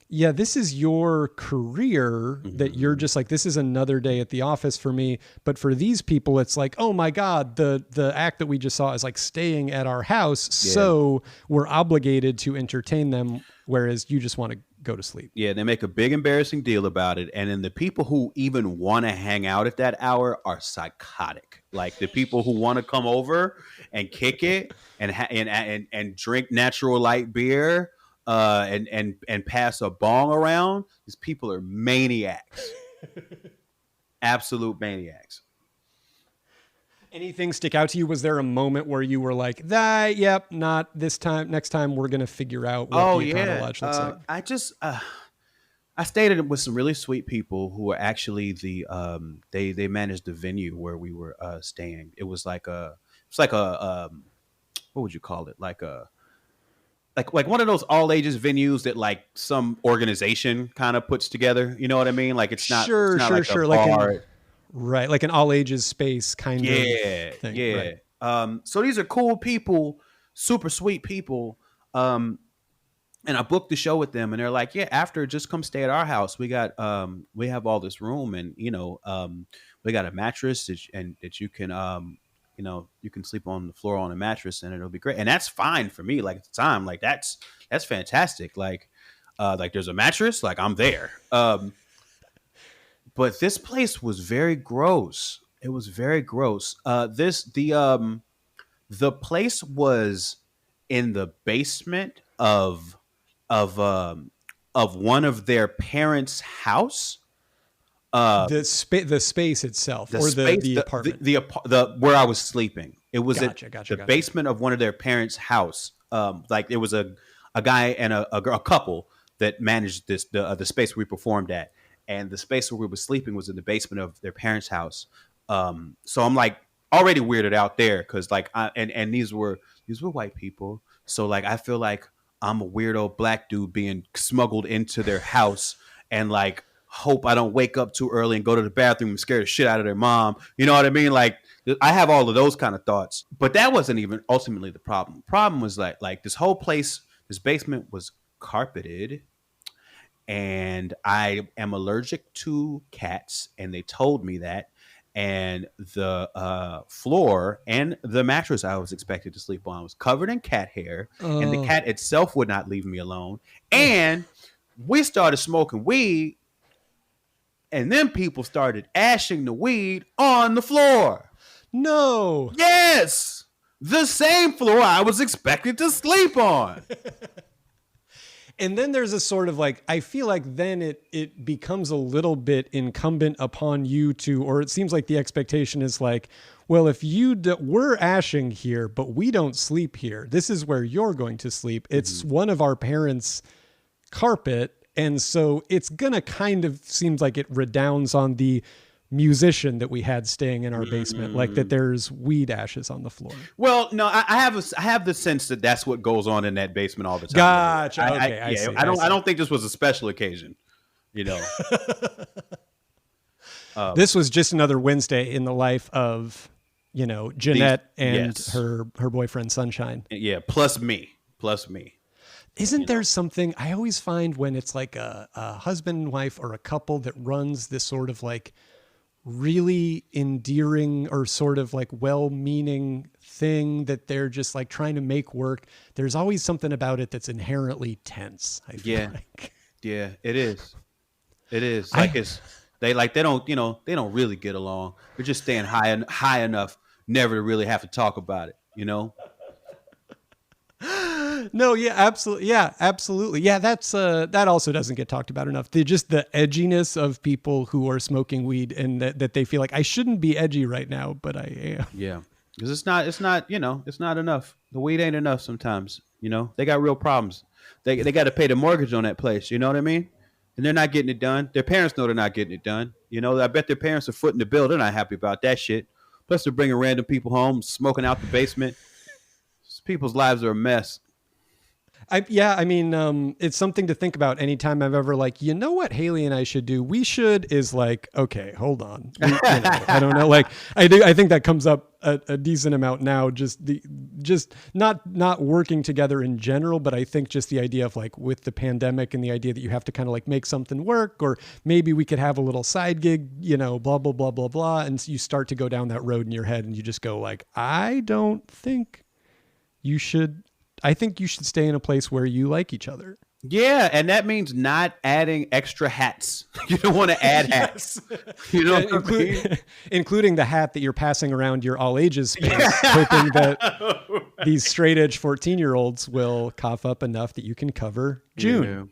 yeah, this is your career that you're just like, this is another day at the office for me. But for these people, it's like, oh my God, the act that we just saw is like staying at our house. Yeah. So we're obligated to entertain them. Whereas you just want to go to sleep. Yeah. They make a big embarrassing deal about it. And then the people who even want to hang out at that hour are psychotic. Like the people who want to come over and kick it and drink natural light beer. And pass a bong around. These people are maniacs. Absolute maniacs. Anything stick out to you? Was there a moment where you were like, yep, not this time. Next time we're going to figure out what the Econo Lodge looks like. I stayed with some really sweet people who were actually they managed the venue where we were staying. It was like what would you call it? Like one of those all ages venues that like some organization kind of puts together. You know what I mean? Like it's not sure. Like like an all ages space kind of thing. Yeah. Right. So these are cool people, super sweet people. And I booked the show with them, and they're like, "Yeah, after just come stay at our house. We got we have all this room, and we got a mattress that you can you can sleep on the floor on a mattress and it'll be great." And that's fine for me. Like at the time, like that's fantastic. Like there's a mattress, like I'm there. But this place was very gross. It was very gross. The place was in the basement of one of their parents' house. The space itself, the apartment, the where I was sleeping. It was the basement of one of their parents' house. Like it was a guy and a couple that managed the space we performed at, and the space where we were sleeping was in the basement of their parents' house. So I'm like already weirded out there because like and these were white people. So like I feel like I'm a weirdo black dude being smuggled into their house and like hope I don't wake up too early and go to the bathroom and scare the shit out of their mom. You know what I mean? Like I have all of those kind of thoughts, but that wasn't even ultimately the problem. The problem was like this whole place, this basement was carpeted, and I am allergic to cats, and they told me that. And the floor and the mattress I was expected to sleep on was covered in cat hair, and the cat itself would not leave me alone. And we started smoking weed, and then people started ashing the weed on the floor. No. Yes, the same floor I was expected to sleep on. And then there's a sort of like, I feel like then it becomes a little bit incumbent upon you to, or it seems like the expectation is like, well, if we're ashing here, but we don't sleep here, this is where you're going to sleep. It's one of our parents' carpet. And so it's going to kind of seems like it redounds on the musician that we had staying in our basement, like that there's weed ashes on the floor. Well, no, I have the sense that that's what goes on in that basement all the time. Gotcha. I don't think this was a special occasion, you know. This was just another Wednesday in the life of, you know, Jeanette and her boyfriend Sunshine. Yeah, plus me. Isn't there something I always find when it's like a husband and wife or a couple that runs this sort of like really endearing or sort of like well-meaning thing that they're just like trying to make work. There's always something about it that's inherently tense. I feel like. Yeah, it is. Like they don't really get along. They're just staying high enough never to really have to talk about it, you know? No, yeah, absolutely. Yeah, absolutely. Yeah, that's that also doesn't get talked about enough. Just the edginess of people who are smoking weed and that they feel like I shouldn't be edgy right now, but I am. Yeah. Because it's not enough. The weed ain't enough sometimes, you know. They got real problems. They got to pay the mortgage on that place, you know what I mean? And they're not getting it done. Their parents know they're not getting it done. You know, I bet their parents are footing the bill. They're not happy about that shit. Plus they're bringing random people home, smoking out the basement. People's lives are a mess. It's something to think about anytime I've ever like, you know what Haley and I should do? We should is like, okay, hold on. I don't know. Like I think that comes up a decent amount now, just not working together in general, but I think just the idea of like with the pandemic and the idea that you have to kind of like make something work, or maybe we could have a little side gig, you know, blah, blah, blah, blah, blah. And so you start to go down that road in your head and you just go like, I think you should stay in a place where you like each other. Yeah, and that means not adding extra hats. You don't want to add hats. You know, including the hat that you're passing around your all ages space, hoping that these straight edge 14-year-olds will cough up enough that you can cover June.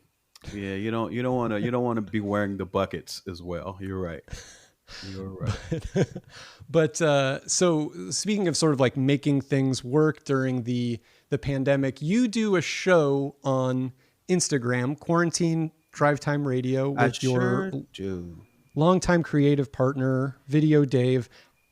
Yeah, you don't want to be wearing the buckets as well. You're right. But so speaking of sort of like making things work during the pandemic, you do a show on Instagram, Quarantine Drive Time Radio, with your longtime creative partner, Video Dave.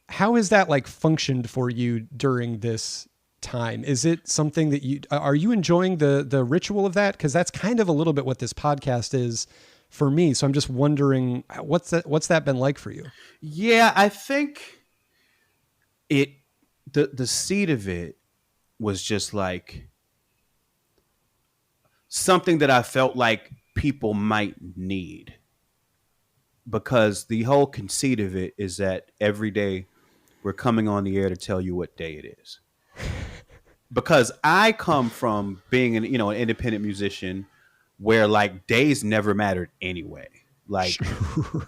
How has that like functioned for you during this time? Is it something that are you enjoying the ritual of that? Because that's kind of a little bit what this podcast is for me. So I'm just wondering, what's that been like for you? Yeah, I think the seed of it was just like something that I felt like people might need, because the whole conceit of it is that every day we're coming on the air to tell you what day it is. Because I come from being an independent musician where like days never mattered anyway. Like,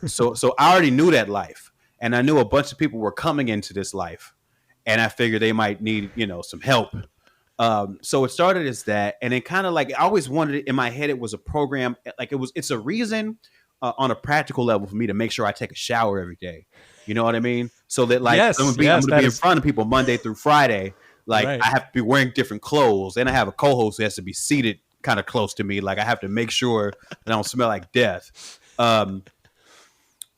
so I already knew that life, and I knew a bunch of people were coming into this life, and I figured they might need, some help. So it started as that, and it kind of like, I always wanted it in my head. It was a program, like it's a reason on a practical level for me to make sure I take a shower every day. You know what I mean? So that like, I'm gonna be in front of people Monday through Friday. Like right. I have to be wearing different clothes, and I have a co-host who has to be seated kind of close to me. Like I have to make sure that I don't smell like death. And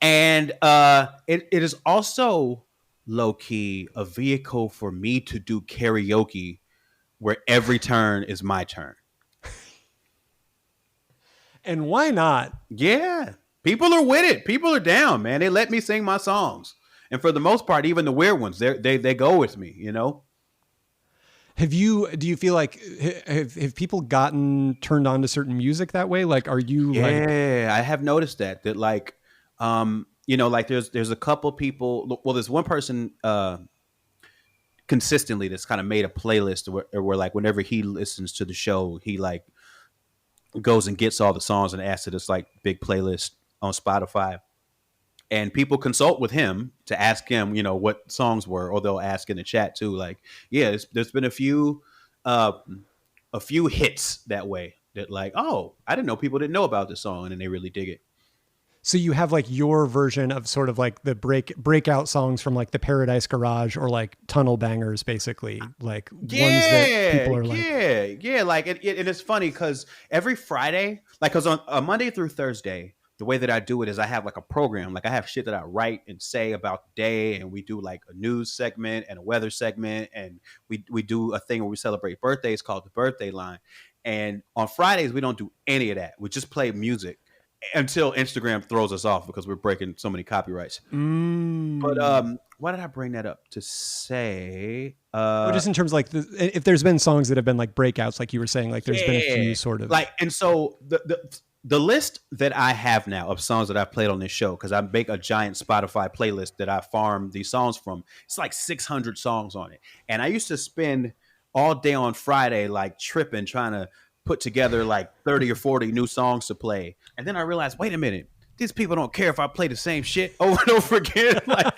it is also low key a vehicle for me to do karaoke where every turn is my turn. And why not? Yeah. People are with it. People are down, man. They let me sing my songs. And for the most part, even the weird ones, they go with me, you know? Do you feel like, have people gotten turned on to certain music that way? Like, are you Yeah, I have noticed that like, you know, like there's a couple people. Well, there's one person consistently that's kind of made a playlist where like whenever he listens to the show, he like goes and gets all the songs and adds to this like big playlist on Spotify. And people consult with him to ask him, you know, what songs were, or they'll ask in the chat too. Like, yeah, there's been a few hits that way that like, oh, I didn't know people didn't know about this song, and then they really dig it. So you have like your version of sort of like the breakout songs from like the Paradise Garage or like Tunnel Bangers, basically, like ones that people are like, yeah. Like, and it's funny because every Friday, like, because on a Monday through Thursday, the way that I do it is I have like a program. Like I have shit that I write and say about the day, and we do like a news segment and a weather segment, and we do a thing where we celebrate birthdays called the Birthday Line. And on Fridays we don't do any of that. We just play music until Instagram throws us off because we're breaking so many copyrights. But why did I bring that up to say? Just in terms of like if there's been songs that have been like breakouts, like you were saying, like there's been a few sort of like, and so the list that I have now of songs that I've played on this show, because I make a giant Spotify playlist that I farm these songs from. It's like 600 songs on it, and I used to spend all day on Friday like tripping trying to put together like 30 or 40 new songs to play. And then I realized, wait a minute, these people don't care if I play the same shit over and over again. Like,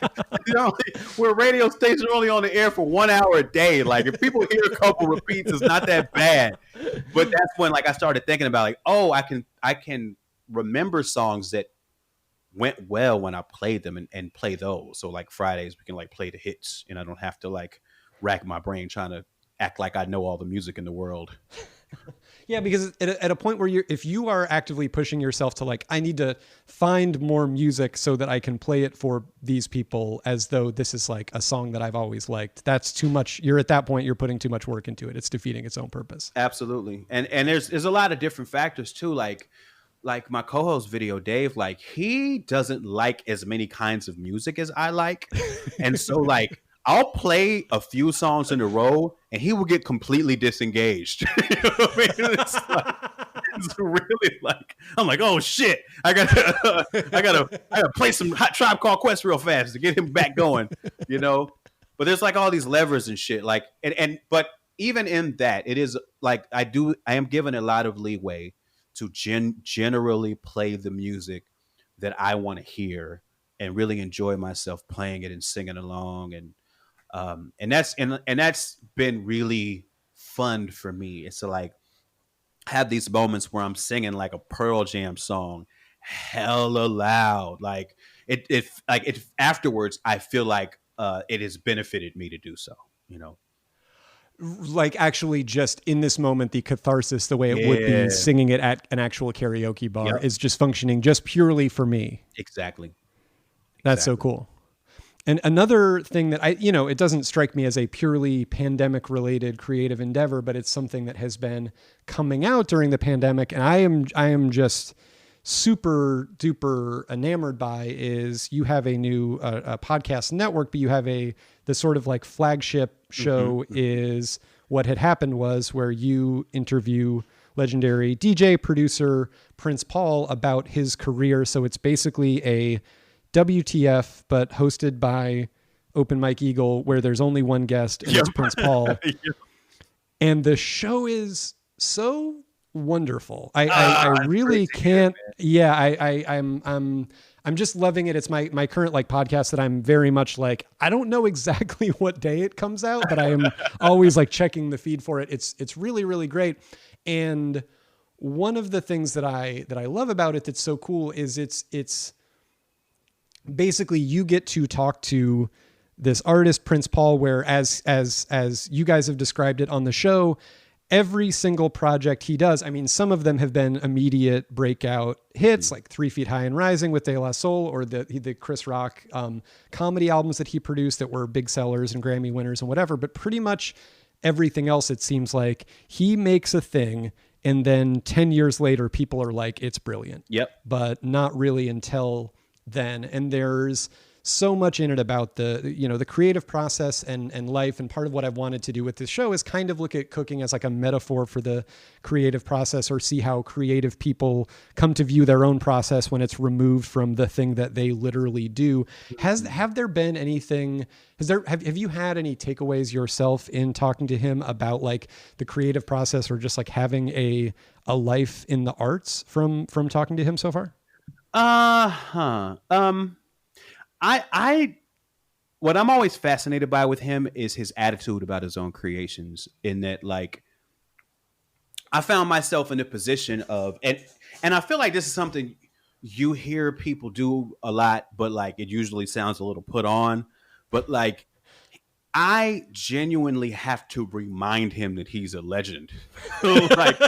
you know, we're a radio station only on the air for 1 hour a day. Like, if people hear a couple repeats, it's not that bad. But that's when like I started thinking about like, oh, I can remember songs that went well when I played them and play those. So like Fridays we can like play the hits, and I don't have to like rack my brain trying to act like I know all the music in the world. Yeah, because at a point where if you are actively pushing yourself to like, I need to find more music so that I can play it for these people as though this is like a song that I've always liked, that's too much. You're at that point, you're putting too much work into it. It's defeating its own purpose. Absolutely. And there's a lot of different factors too. Like my co-host Video Dave, like he doesn't like as many kinds of music as I like. And so like, I'll play a few songs in a row and he will get completely disengaged. You know what I mean? It's really like, I'm like, oh shit, I gotta play some Hot Tribe Called Quest real fast to get him back going, you know? But there's like all these levers and shit. Like, but even in that, it is like, I am given a lot of leeway to generally play the music that I want to hear and really enjoy myself playing it and singing along. And that's been really fun for me. It's to like have these moments where I'm singing like a Pearl Jam song hella loud. Like it afterwards, I feel like it has benefited me to do so, you know? Like actually just in this moment, the catharsis, the way it would be singing it at an actual karaoke bar is just functioning just purely for me. Exactly. That's so cool. And another thing that it doesn't strike me as a purely pandemic related creative endeavor, but it's something that has been coming out during the pandemic. And I am just super duper enamored by is you have a new a podcast network, but you have the sort of like flagship show is What Had Happened Was, where you interview legendary DJ producer Prince Paul about his career. So it's basically a WTF, but hosted by Open Mike Eagle, where there's only one guest, and it's Prince Paul. And the show is so wonderful. I really can't. I'm just loving it. It's my current like podcast that I'm very much like, I don't know exactly what day it comes out, but I am always like checking the feed for it. It's really, really great. And one of the things that I love about it that's so cool is it's basically you get to talk to this artist, Prince Paul, where as you guys have described it on the show, every single project he does, I mean, some of them have been immediate breakout hits, like 3 Feet High and Rising with De La Soul, or the Chris Rock comedy albums that he produced that were big sellers and Grammy winners and whatever. But pretty much everything else, it seems like he makes a thing, and then 10 years later, people are like, it's brilliant. Yep. But not really until then. And there's so much in it about the creative process and life. And part of what I've wanted to do with this show is kind of look at cooking as like a metaphor for the creative process, or see how creative people come to view their own process when it's removed from the thing that they literally do. Have there been anything, have you had any takeaways yourself in talking to him about like the creative process, or just like having a life in the arts from talking to him so far? I what I'm always fascinated by with him is his attitude about his own creations, in that like I found myself in a position of, and I feel like this is something you hear people do a lot, but like it usually sounds a little put on, but like I genuinely have to remind him that he's a legend. Like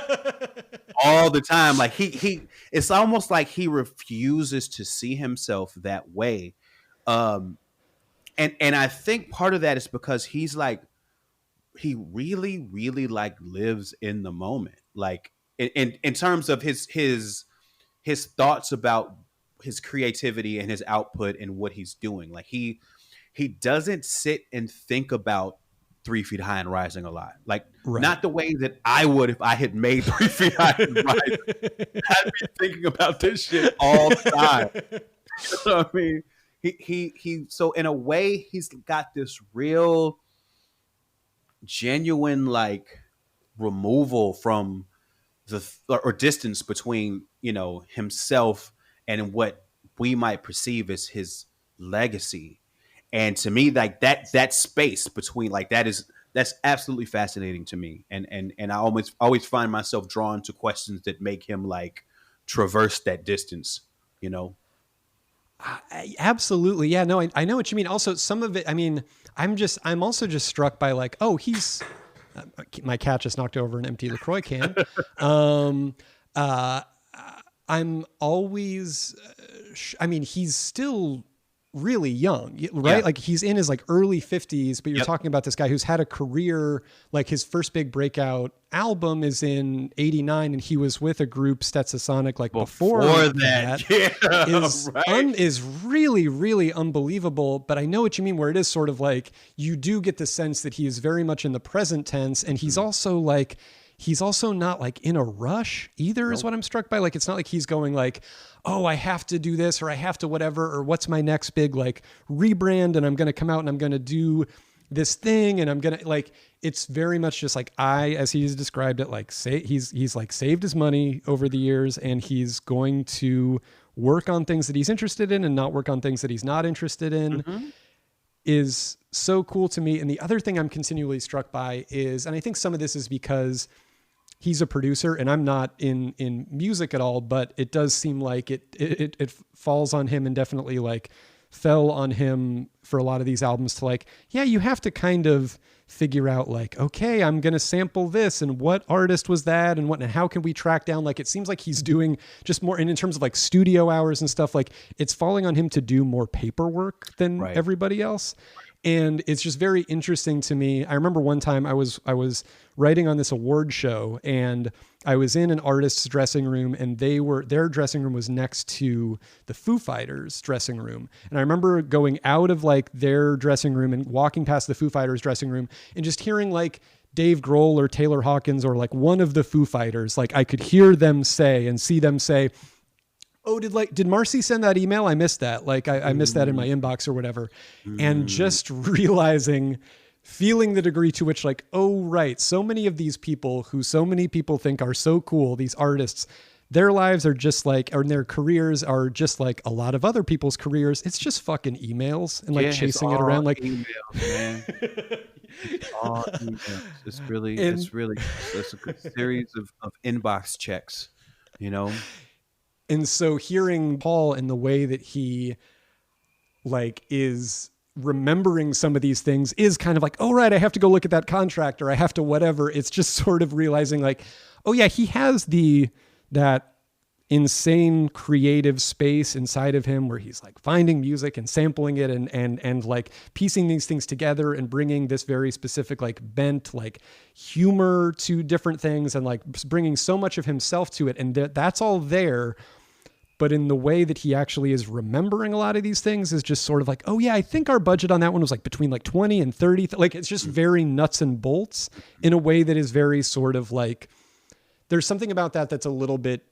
all the time. Like he it's almost like he refuses to see himself that way. And I think part of that is because he's like, he really, really like lives in the moment. Like in terms of his thoughts about his creativity and his output and what he's doing. Like he doesn't sit and think about 3 Feet High and Rising a lot. Like not the way that I would if I had made 3 Feet High and Rising. I'd be thinking about this shit all the time. You know what I mean? He so in a way he's got this real genuine like removal from or distance between, you know, himself and what we might perceive as his legacy. And to me, like that space between like that's absolutely fascinating to me. And I always find myself drawn to questions that make him like traverse that distance, you know? Absolutely. Yeah, no, I know what you mean. Also, some of it, I mean, I'm also just struck by like, oh, my cat just knocked over an empty LaCroix can. I'm always, I mean, he's still really young, right? Yeah. Like he's in his like early 50s, but you're talking about this guy who's had a career. Like his first big breakout album is in '89, and he was with a group, Stetsasonic, like before that. Is really, really unbelievable. But I know what you mean, where it is sort of like you do get the sense that he is very much in the present tense, and he's also not like in a rush either, is what I'm struck by. Like, it's not like he's going like, oh, I have to do this, or I have to whatever, or what's my next big like rebrand, and I'm going to come out and I'm going to do this thing, and I'm going to like, it's very much just like as he's described it, like he's like saved his money over the years, and he's going to work on things that he's interested in and not work on things that he's not interested in. Is so cool to me. And the other thing I'm continually struck by is, and I think some of this is because he's a producer and I'm not in music at all, but it does seem like it falls on him, and definitely like fell on him for a lot of these albums to like, yeah, you have to kind of figure out like, okay, I'm going to sample this, and what artist was that, and how can we track down, like, it seems like he's doing just more, and in terms of like studio hours and stuff, like it's falling on him to do more paperwork than everybody else. And it's just very interesting to me. I remember one time I was writing on this award show, and I was in an artist's dressing room, and their dressing room was next to the Foo Fighters dressing room. And I remember going out of like their dressing room and walking past the Foo Fighters dressing room and just hearing like Dave Grohl or Taylor Hawkins or like one of the Foo Fighters, like I could hear them say and see them say, oh, did Marcy send that email? I missed that. Like I missed that in my inbox or whatever. And just realizing, feeling the degree to which like, oh, right. So many of these people who so many people think are so cool, these artists, their lives are just like, or their careers are just like a lot of other people's careers. It's just fucking emails and like chasing it around. Like emails, man. It's all emails. It's a series of inbox checks, you know? And so hearing Paul and the way that he like is remembering some of these things is kind of like, oh, right, I have to go look at that contract, or I have to whatever. It's just sort of realizing like, oh yeah, he has that insane creative space inside of him where he's like finding music and sampling it and like piecing these things together and bringing this very specific like bent like humor to different things, and like bringing so much of himself to it. And that's all there. but in the way that he actually is remembering a lot of these things is just sort of like, oh yeah, I think our budget on that one was like between like 20 and 30. Like it's just very nuts and bolts in a way that is very sort of like, there's something about that that's a little bit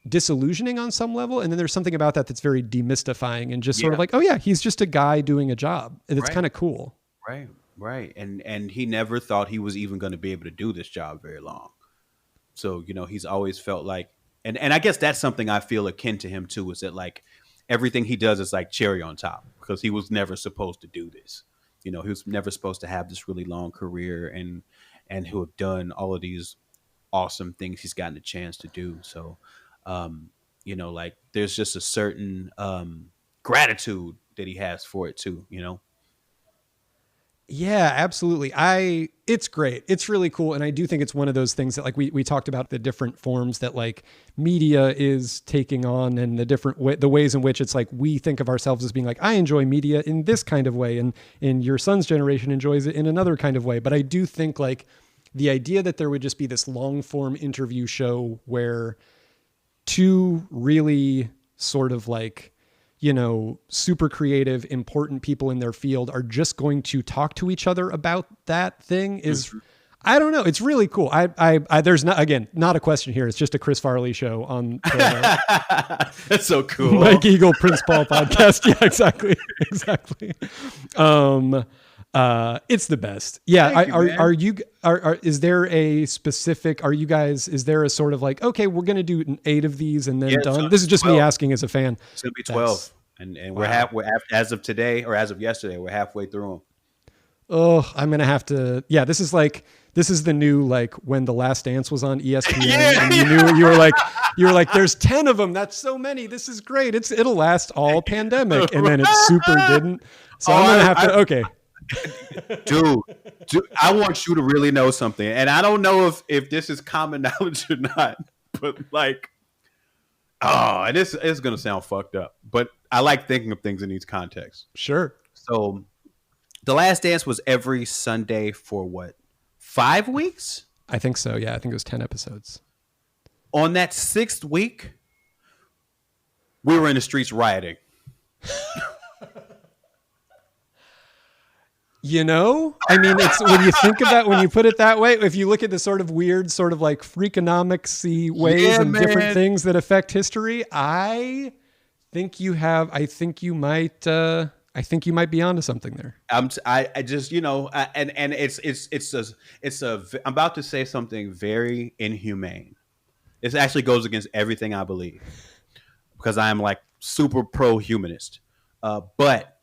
disillusioning on some level. And then there's something about that that's very demystifying and just sort of like, oh yeah, he's just a guy doing a job. And it's kind of cool. Right. Right. And he never thought he was even going to be able to do this job very long. So, you know, he's always felt like, and I guess that's something I feel akin to him too, is that like everything he does is like cherry on top, because he was never supposed to do this. You know, he was never supposed to have this really long career and who have done all of these awesome things he's gotten a chance to do. So, you know, like there's just a certain gratitude that he has for it too, you know? Yeah, absolutely. It's great. It's really cool. And I do think it's one of those things that like we talked about the different forms that like media is taking on and the ways in which it's like, we think of ourselves as being like, I enjoy media in this kind of way. And your son's generation enjoys it in another kind of way. But I do think like the idea that there would just be this long form interview show where two really sort of like, you know, super creative, important people in their field are just going to talk to each other about that thing is, I don't know. It's really cool. There's not, again, not a question here. It's just a Chris Farley show on the That's so cool. Mike Eagle, Prince Paul podcast. Yeah, exactly. Exactly. It's the best. Yeah. Is there a specific, is there a sort of like, okay, we're going to do 8 of these and then done. So this is just 12. Me asking as a fan. It's going to be 12. And we're as of today or as of yesterday, we're halfway through them. Oh, I'm going to have to, this is the new, like when The Last Dance was on ESPN and you were like, there's 10 of them. That's so many. This is great. It'll last all pandemic. And then it super didn't. So I'm going to have to, okay. Dude, I want you to really know something. And I don't know if this is common knowledge or not, but like, and this is going to sound fucked up, but I like thinking of things in these contexts. Sure. So The Last Dance was every Sunday for what? 5 weeks? I think so. Yeah. I think it was 10 episodes. On that 6th week, we were in the streets rioting. You know, I mean, it's when you think about, when you put it that way, if you look at the sort of weird, sort of like Freakonomics-y ways and different things that affect history, I think you might be onto something there. I just, you know, and I'm about to say something very inhumane. This actually goes against everything I believe because I am like super pro-humanist. But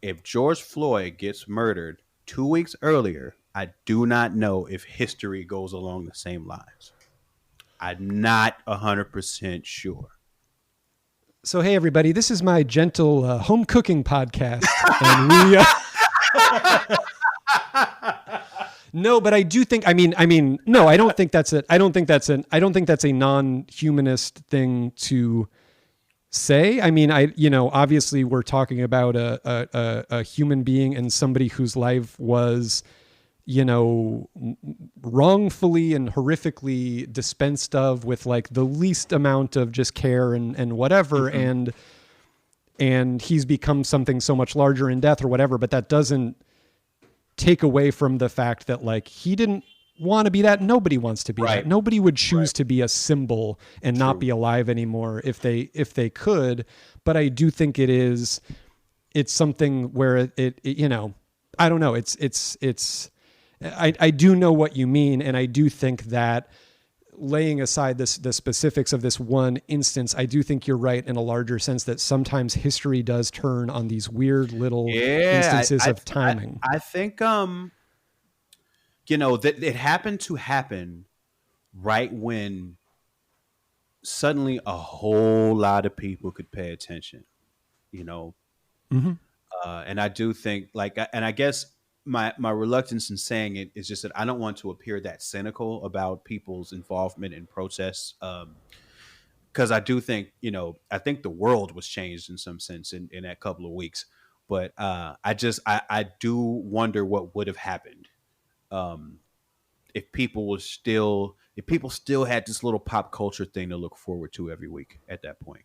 if George Floyd gets murdered 2 weeks earlier, I do not know if history goes along the same lines. I'm not 100% sure. So, hey, everybody, this is my gentle home cooking podcast. And we... No, but I do think, no, I don't think that's a non-humanist thing to say. I mean, obviously we're talking about a human being and somebody whose life was, you know, wrongfully and horrifically dispensed of with like the least amount of just care and whatever. Mm-hmm. And he's become something so much larger in death or whatever, but that doesn't take away from the fact that like he didn't want to be that. Nobody wants to be that. Nobody would choose to be a symbol and not be alive anymore if they could. But I do think it's something where it you know, I don't know. I do know what you mean. And I do think that laying aside the specifics of this one instance, I do think you're right in a larger sense that sometimes history does turn on these weird little instances of timing. I think, you know, that it happened to happen right when suddenly a whole lot of people could pay attention, you know? Mm-hmm. And I do think and I guess my reluctance in saying it is just that I don't want to appear that cynical about people's involvement in protests. Cause I do think, you know, I think the world was changed in some sense in that couple of weeks, but I do wonder what would have happened if people were still if people still had this little pop culture thing to look forward to every week at that point.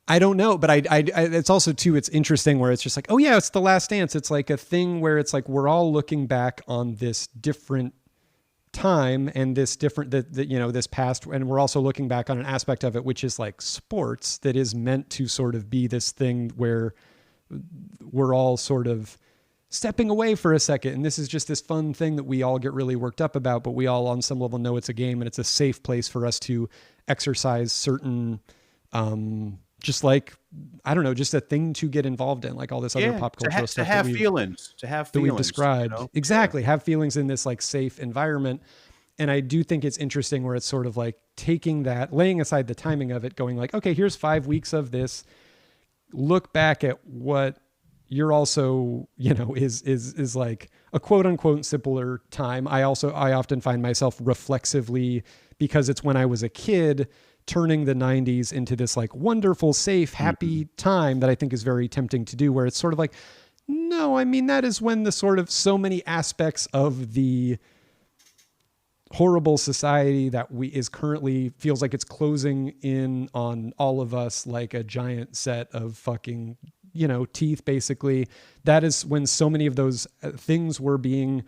I don't know, but I it's also too, it's interesting where it's just like, oh yeah, it's The Last Dance. It's like a thing where it's like, we're all looking back on this different time and this different, this past, and we're also looking back on an aspect of it, which is like sports, that is meant to sort of be this thing where we're all sort of stepping away for a second. And this is just this fun thing that we all get really worked up about, but we all on some level know it's a game and it's a safe place for us to exercise certain, just like, I don't know, just a thing to get involved in, like all this other pop cultural stuff. To have feelings, that we've described. You know? Exactly. Yeah. Have feelings in this like safe environment. And I do think it's interesting where it's sort of like taking that, laying aside the timing of it, going like, okay, here's 5 weeks of this. Look back at what you're also, is like a quote unquote simpler time. I often find myself reflexively, because it's when I was a kid, turning the 90s into this like wonderful, safe, happy time that I think is very tempting to do, where it's sort of like, no, I mean, that is when the sort of so many aspects of the horrible society that is currently feels like it's closing in on all of us like a giant set of fucking, teeth, basically. That is when so many of those things were being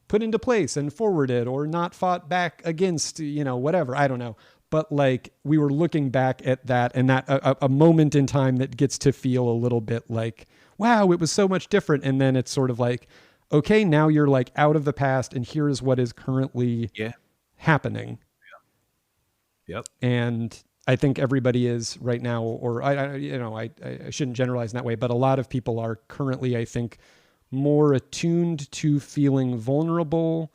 put into place and forwarded or not fought back against, whatever. I don't know. But like, we were looking back at that, and that a moment in time that gets to feel a little bit like, wow, it was so much different. And then it's sort of like, okay, now you're like out of the past and here's what is currently happening. Yeah. Yep. And I think everybody is right now, or I shouldn't generalize in that way, but a lot of people are currently, I think, more attuned to feeling vulnerable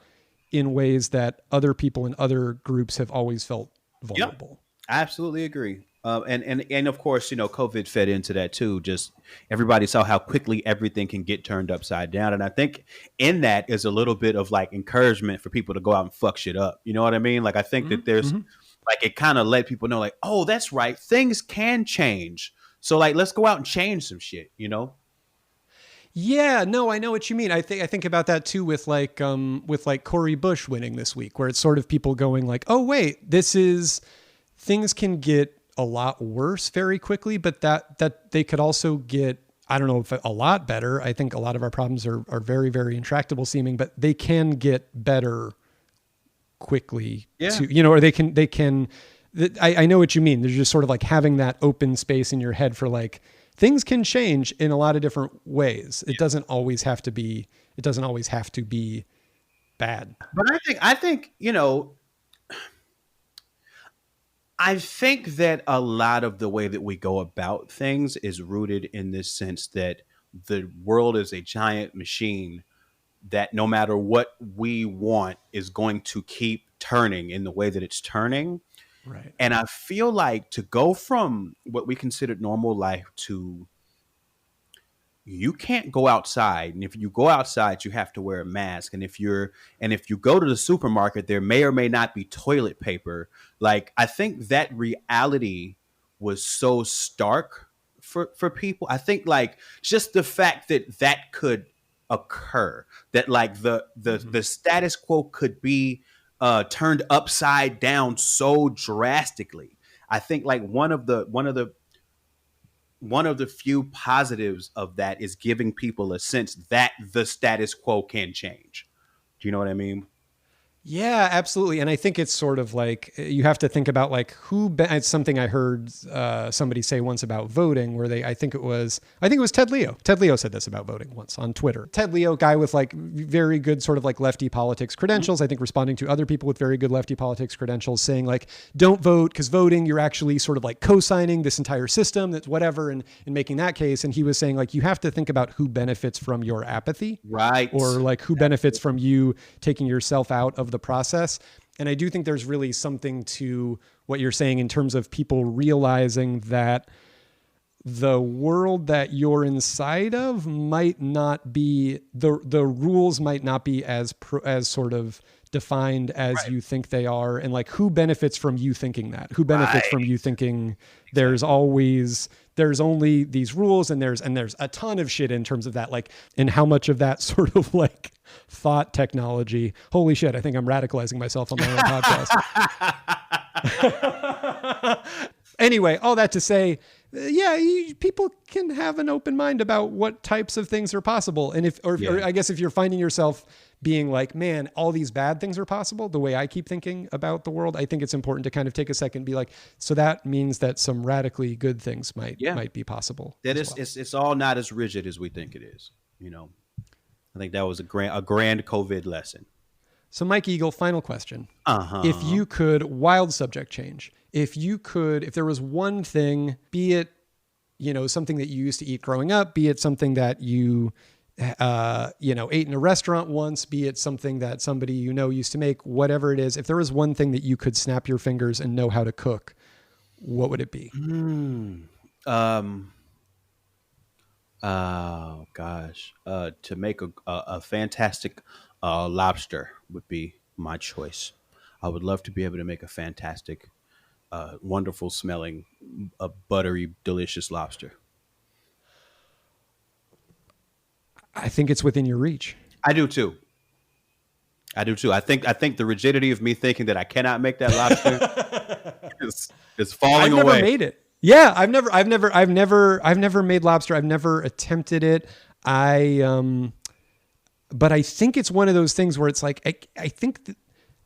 in ways that other people in other groups have always felt vulnerable. Yep. I absolutely agree. And of course, COVID fed into that too. Just everybody saw how quickly everything can get turned upside down. And I think in that is a little bit of like encouragement for people to go out and fuck shit up. You know what I mean? Like, I think that there's like, it kind of let people know like, oh, that's right. Things can change. So like, let's go out and change some shit, Yeah, no, I know what you mean. I think about that too with like Cory Bush winning this week, where it's sort of people going like, oh wait, things can get a lot worse very quickly, but that they could also get, I don't know if a lot better. I think a lot of our problems are very, very intractable seeming, but they can get better quickly too, or they can, I know what you mean. There's just sort of like having that open space in your head for like, things can change in a lot of different ways. It doesn't always have to be bad. But I think, I think that a lot of the way that we go about things is rooted in this sense that the world is a giant machine that no matter what we want is going to keep turning in the way that it's turning. Right. And I feel like to go from what we considered normal life to you can't go outside. And if you go outside, you have to wear a mask. And if you go to the supermarket, there may or may not be toilet paper. Like, I think that reality was so stark for people. I think like just the fact that could occur, that like the status quo could be turned upside down so drastically. I think like one of the few positives of that is giving people a sense that the status quo can change. Do you know what I mean? Yeah, absolutely. And I think it's sort of like, you have to think about like it's something I heard somebody say once about voting, where I think it was Ted Leo. Ted Leo said this about voting once on Twitter. Ted Leo, guy with like very good sort of like lefty politics credentials, I think responding to other people with very good lefty politics credentials, saying like, don't vote, because voting, you're actually sort of like co-signing this entire system, that's whatever, and making that case. And he was saying like, you have to think about who benefits from your apathy. Right. Or like who benefits from you taking yourself out of the process. And I do think there's really something to what you're saying in terms of people realizing that the world that you're inside of might not be, the rules might not be as sort of defined as you think they are. And like, who benefits from you thinking that? Who benefits from you thinking there's always there's only these rules and there's a ton of shit in terms of that, like, and how much of that sort of like thought technology. Holy shit, I think I'm radicalizing myself on my own podcast. Anyway, all that to say, people can have an open mind about what types of things are possible. And or I guess if you're finding yourself being like, man, all these bad things are possible, the way I keep thinking about the world, I think it's important to kind of take a second and be like, so that means that some radically good things might be possible. That is, well. It's all not as rigid as we think it is. You know, I think that was a grand COVID lesson. So Mike Eagle, final question. If you could, wild subject change, if there was one thing, be it, something that you used to eat growing up, be it something that you, ate in a restaurant once, be it something that somebody used to make, whatever it is, if there was one thing that you could snap your fingers and know how to cook, what would it be? Oh gosh, to make a fantastic lobster would be my choice. I would love to be able to make a fantastic, wonderful smelling, buttery, delicious lobster. I think it's within your reach. I do too. I think the rigidity of me thinking that I cannot make that lobster is falling away. I've never made it. Yeah, I've never made lobster. I've never attempted it. But I think it's one of those things where it's like,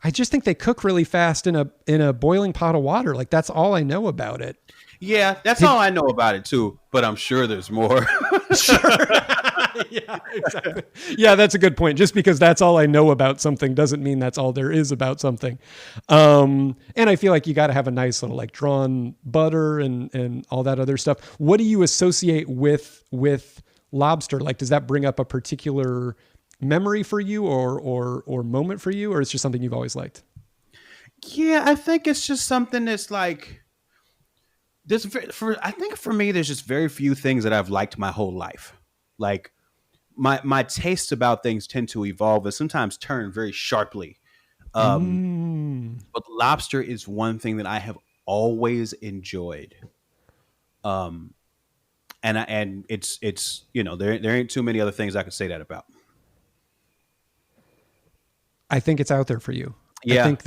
I just think they cook really fast in a boiling pot of water. Like, that's all I know about it. Yeah, that's all I know about it too. But I'm sure there's more. Sure. Yeah, exactly. Yeah, that's a good point. Just because that's all I know about something doesn't mean that's all there is about something. And I feel like you got to have a nice little like drawn butter and all that other stuff. What do you associate with lobster? Like, does that bring up a particular memory for you or moment for you, or it's just something you've always liked? Yeah, I think it's just something that's like this. I think for me, there's just very few things that I've liked my whole life. Like my tastes about things tend to evolve and sometimes turn very sharply. But lobster is one thing that I have always enjoyed. And it's there ain't too many other things I could say that about. I think it's out there for you. Yeah. I think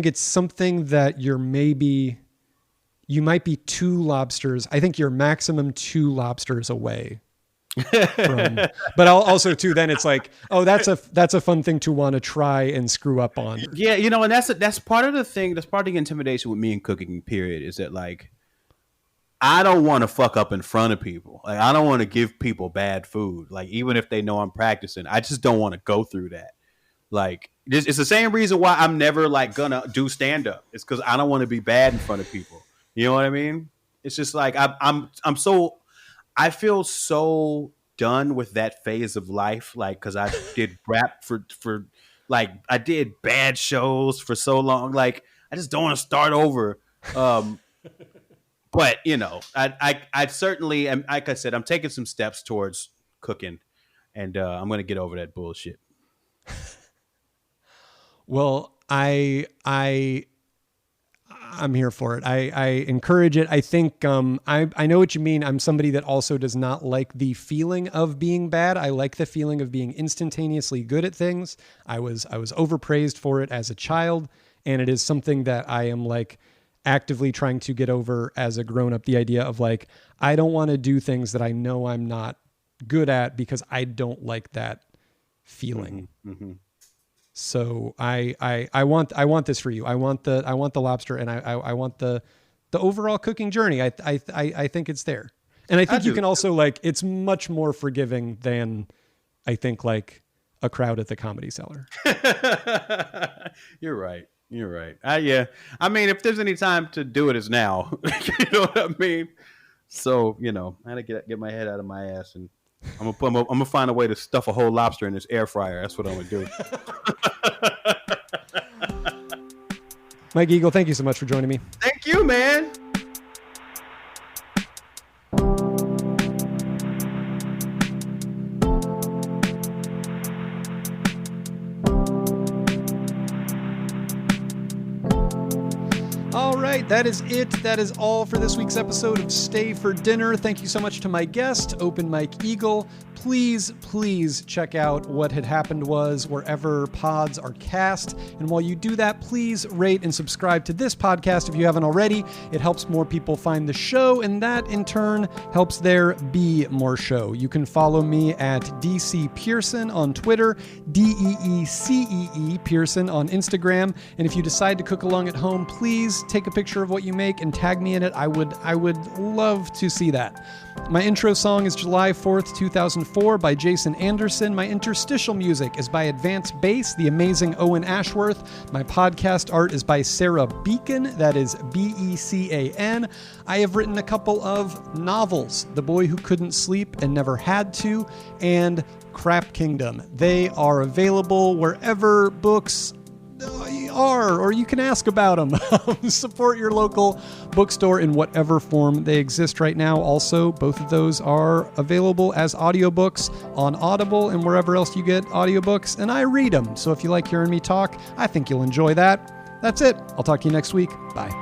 it's something that you might be 2 lobsters. I think you're maximum 2 lobsters away from, but also too, then it's like, oh, that's a fun thing to want to try and screw up on. Yeah. And that's part of the thing. That's part of the intimidation with me in cooking, period, is that like, I don't want to fuck up in front of people. Like, I don't want to give people bad food. Like, even if they know I'm practicing, I just don't want to go through that. Like, it's the same reason why I'm never like gonna do stand up. It's because I don't want to be bad in front of people. You know what I mean? It's just like I feel so done with that phase of life. Like, because I did rap for like I did bad shows for so long. Like, I just don't want to start over. But I certainly am. Like I said, I'm taking some steps towards cooking, and I'm gonna get over that bullshit. Well, I'm here for it. I encourage it. I think I know what you mean. I'm somebody that also does not like the feeling of being bad. I like the feeling of being instantaneously good at things. I was overpraised for it as a child, and it is something that I am like actively trying to get over as a grown-up. The idea of like, I don't want to do things that I know I'm not good at because I don't like that feeling. Mm-hmm. So I want this for you. I want the lobster, and I want the overall cooking journey. I think it's there. And I think you can also like, it's much more forgiving than I think like a crowd at the Comedy Cellar. You're right. Yeah. I mean, if there's any time to do it, it's now. You know what I mean? So, I had to get my head out of my ass, and I'm gonna find a way to stuff a whole lobster in this air fryer. That's what I'm gonna do. Mike Eagle, thank you so much for joining me. Thank you, man. that is it. That is all for this week's episode of Stay for Dinner. Thank you so much to my guest, Open Mike Eagle. Please check out What Had Happened Was wherever pods are cast. And while you do that, please rate and subscribe to this podcast if you haven't already. It helps more people find the show, and that in turn helps there be more show. You can follow me at DC Pierson on Twitter, DEECEE Pierson on Instagram. And if you decide to cook along at home, please take a picture of what you make and tag me in it. I would love to see that. My intro song is July 4th, 2004 by Jason Anderson. My interstitial music is by Advanced Bass, the amazing Owen Ashworth. My podcast art is by Sarah Beacon, that is Becan. I have written a couple of novels, The Boy Who Couldn't Sleep and Never Had to, and Crap Kingdom. They are available wherever books are, or you can ask about them. Support your local bookstore in whatever form they exist right now. Also, both of those are available as audiobooks on Audible and wherever else you get audiobooks, and I read them. So if you like hearing me talk, I think you'll enjoy that. That's it. I'll talk to you next week. Bye.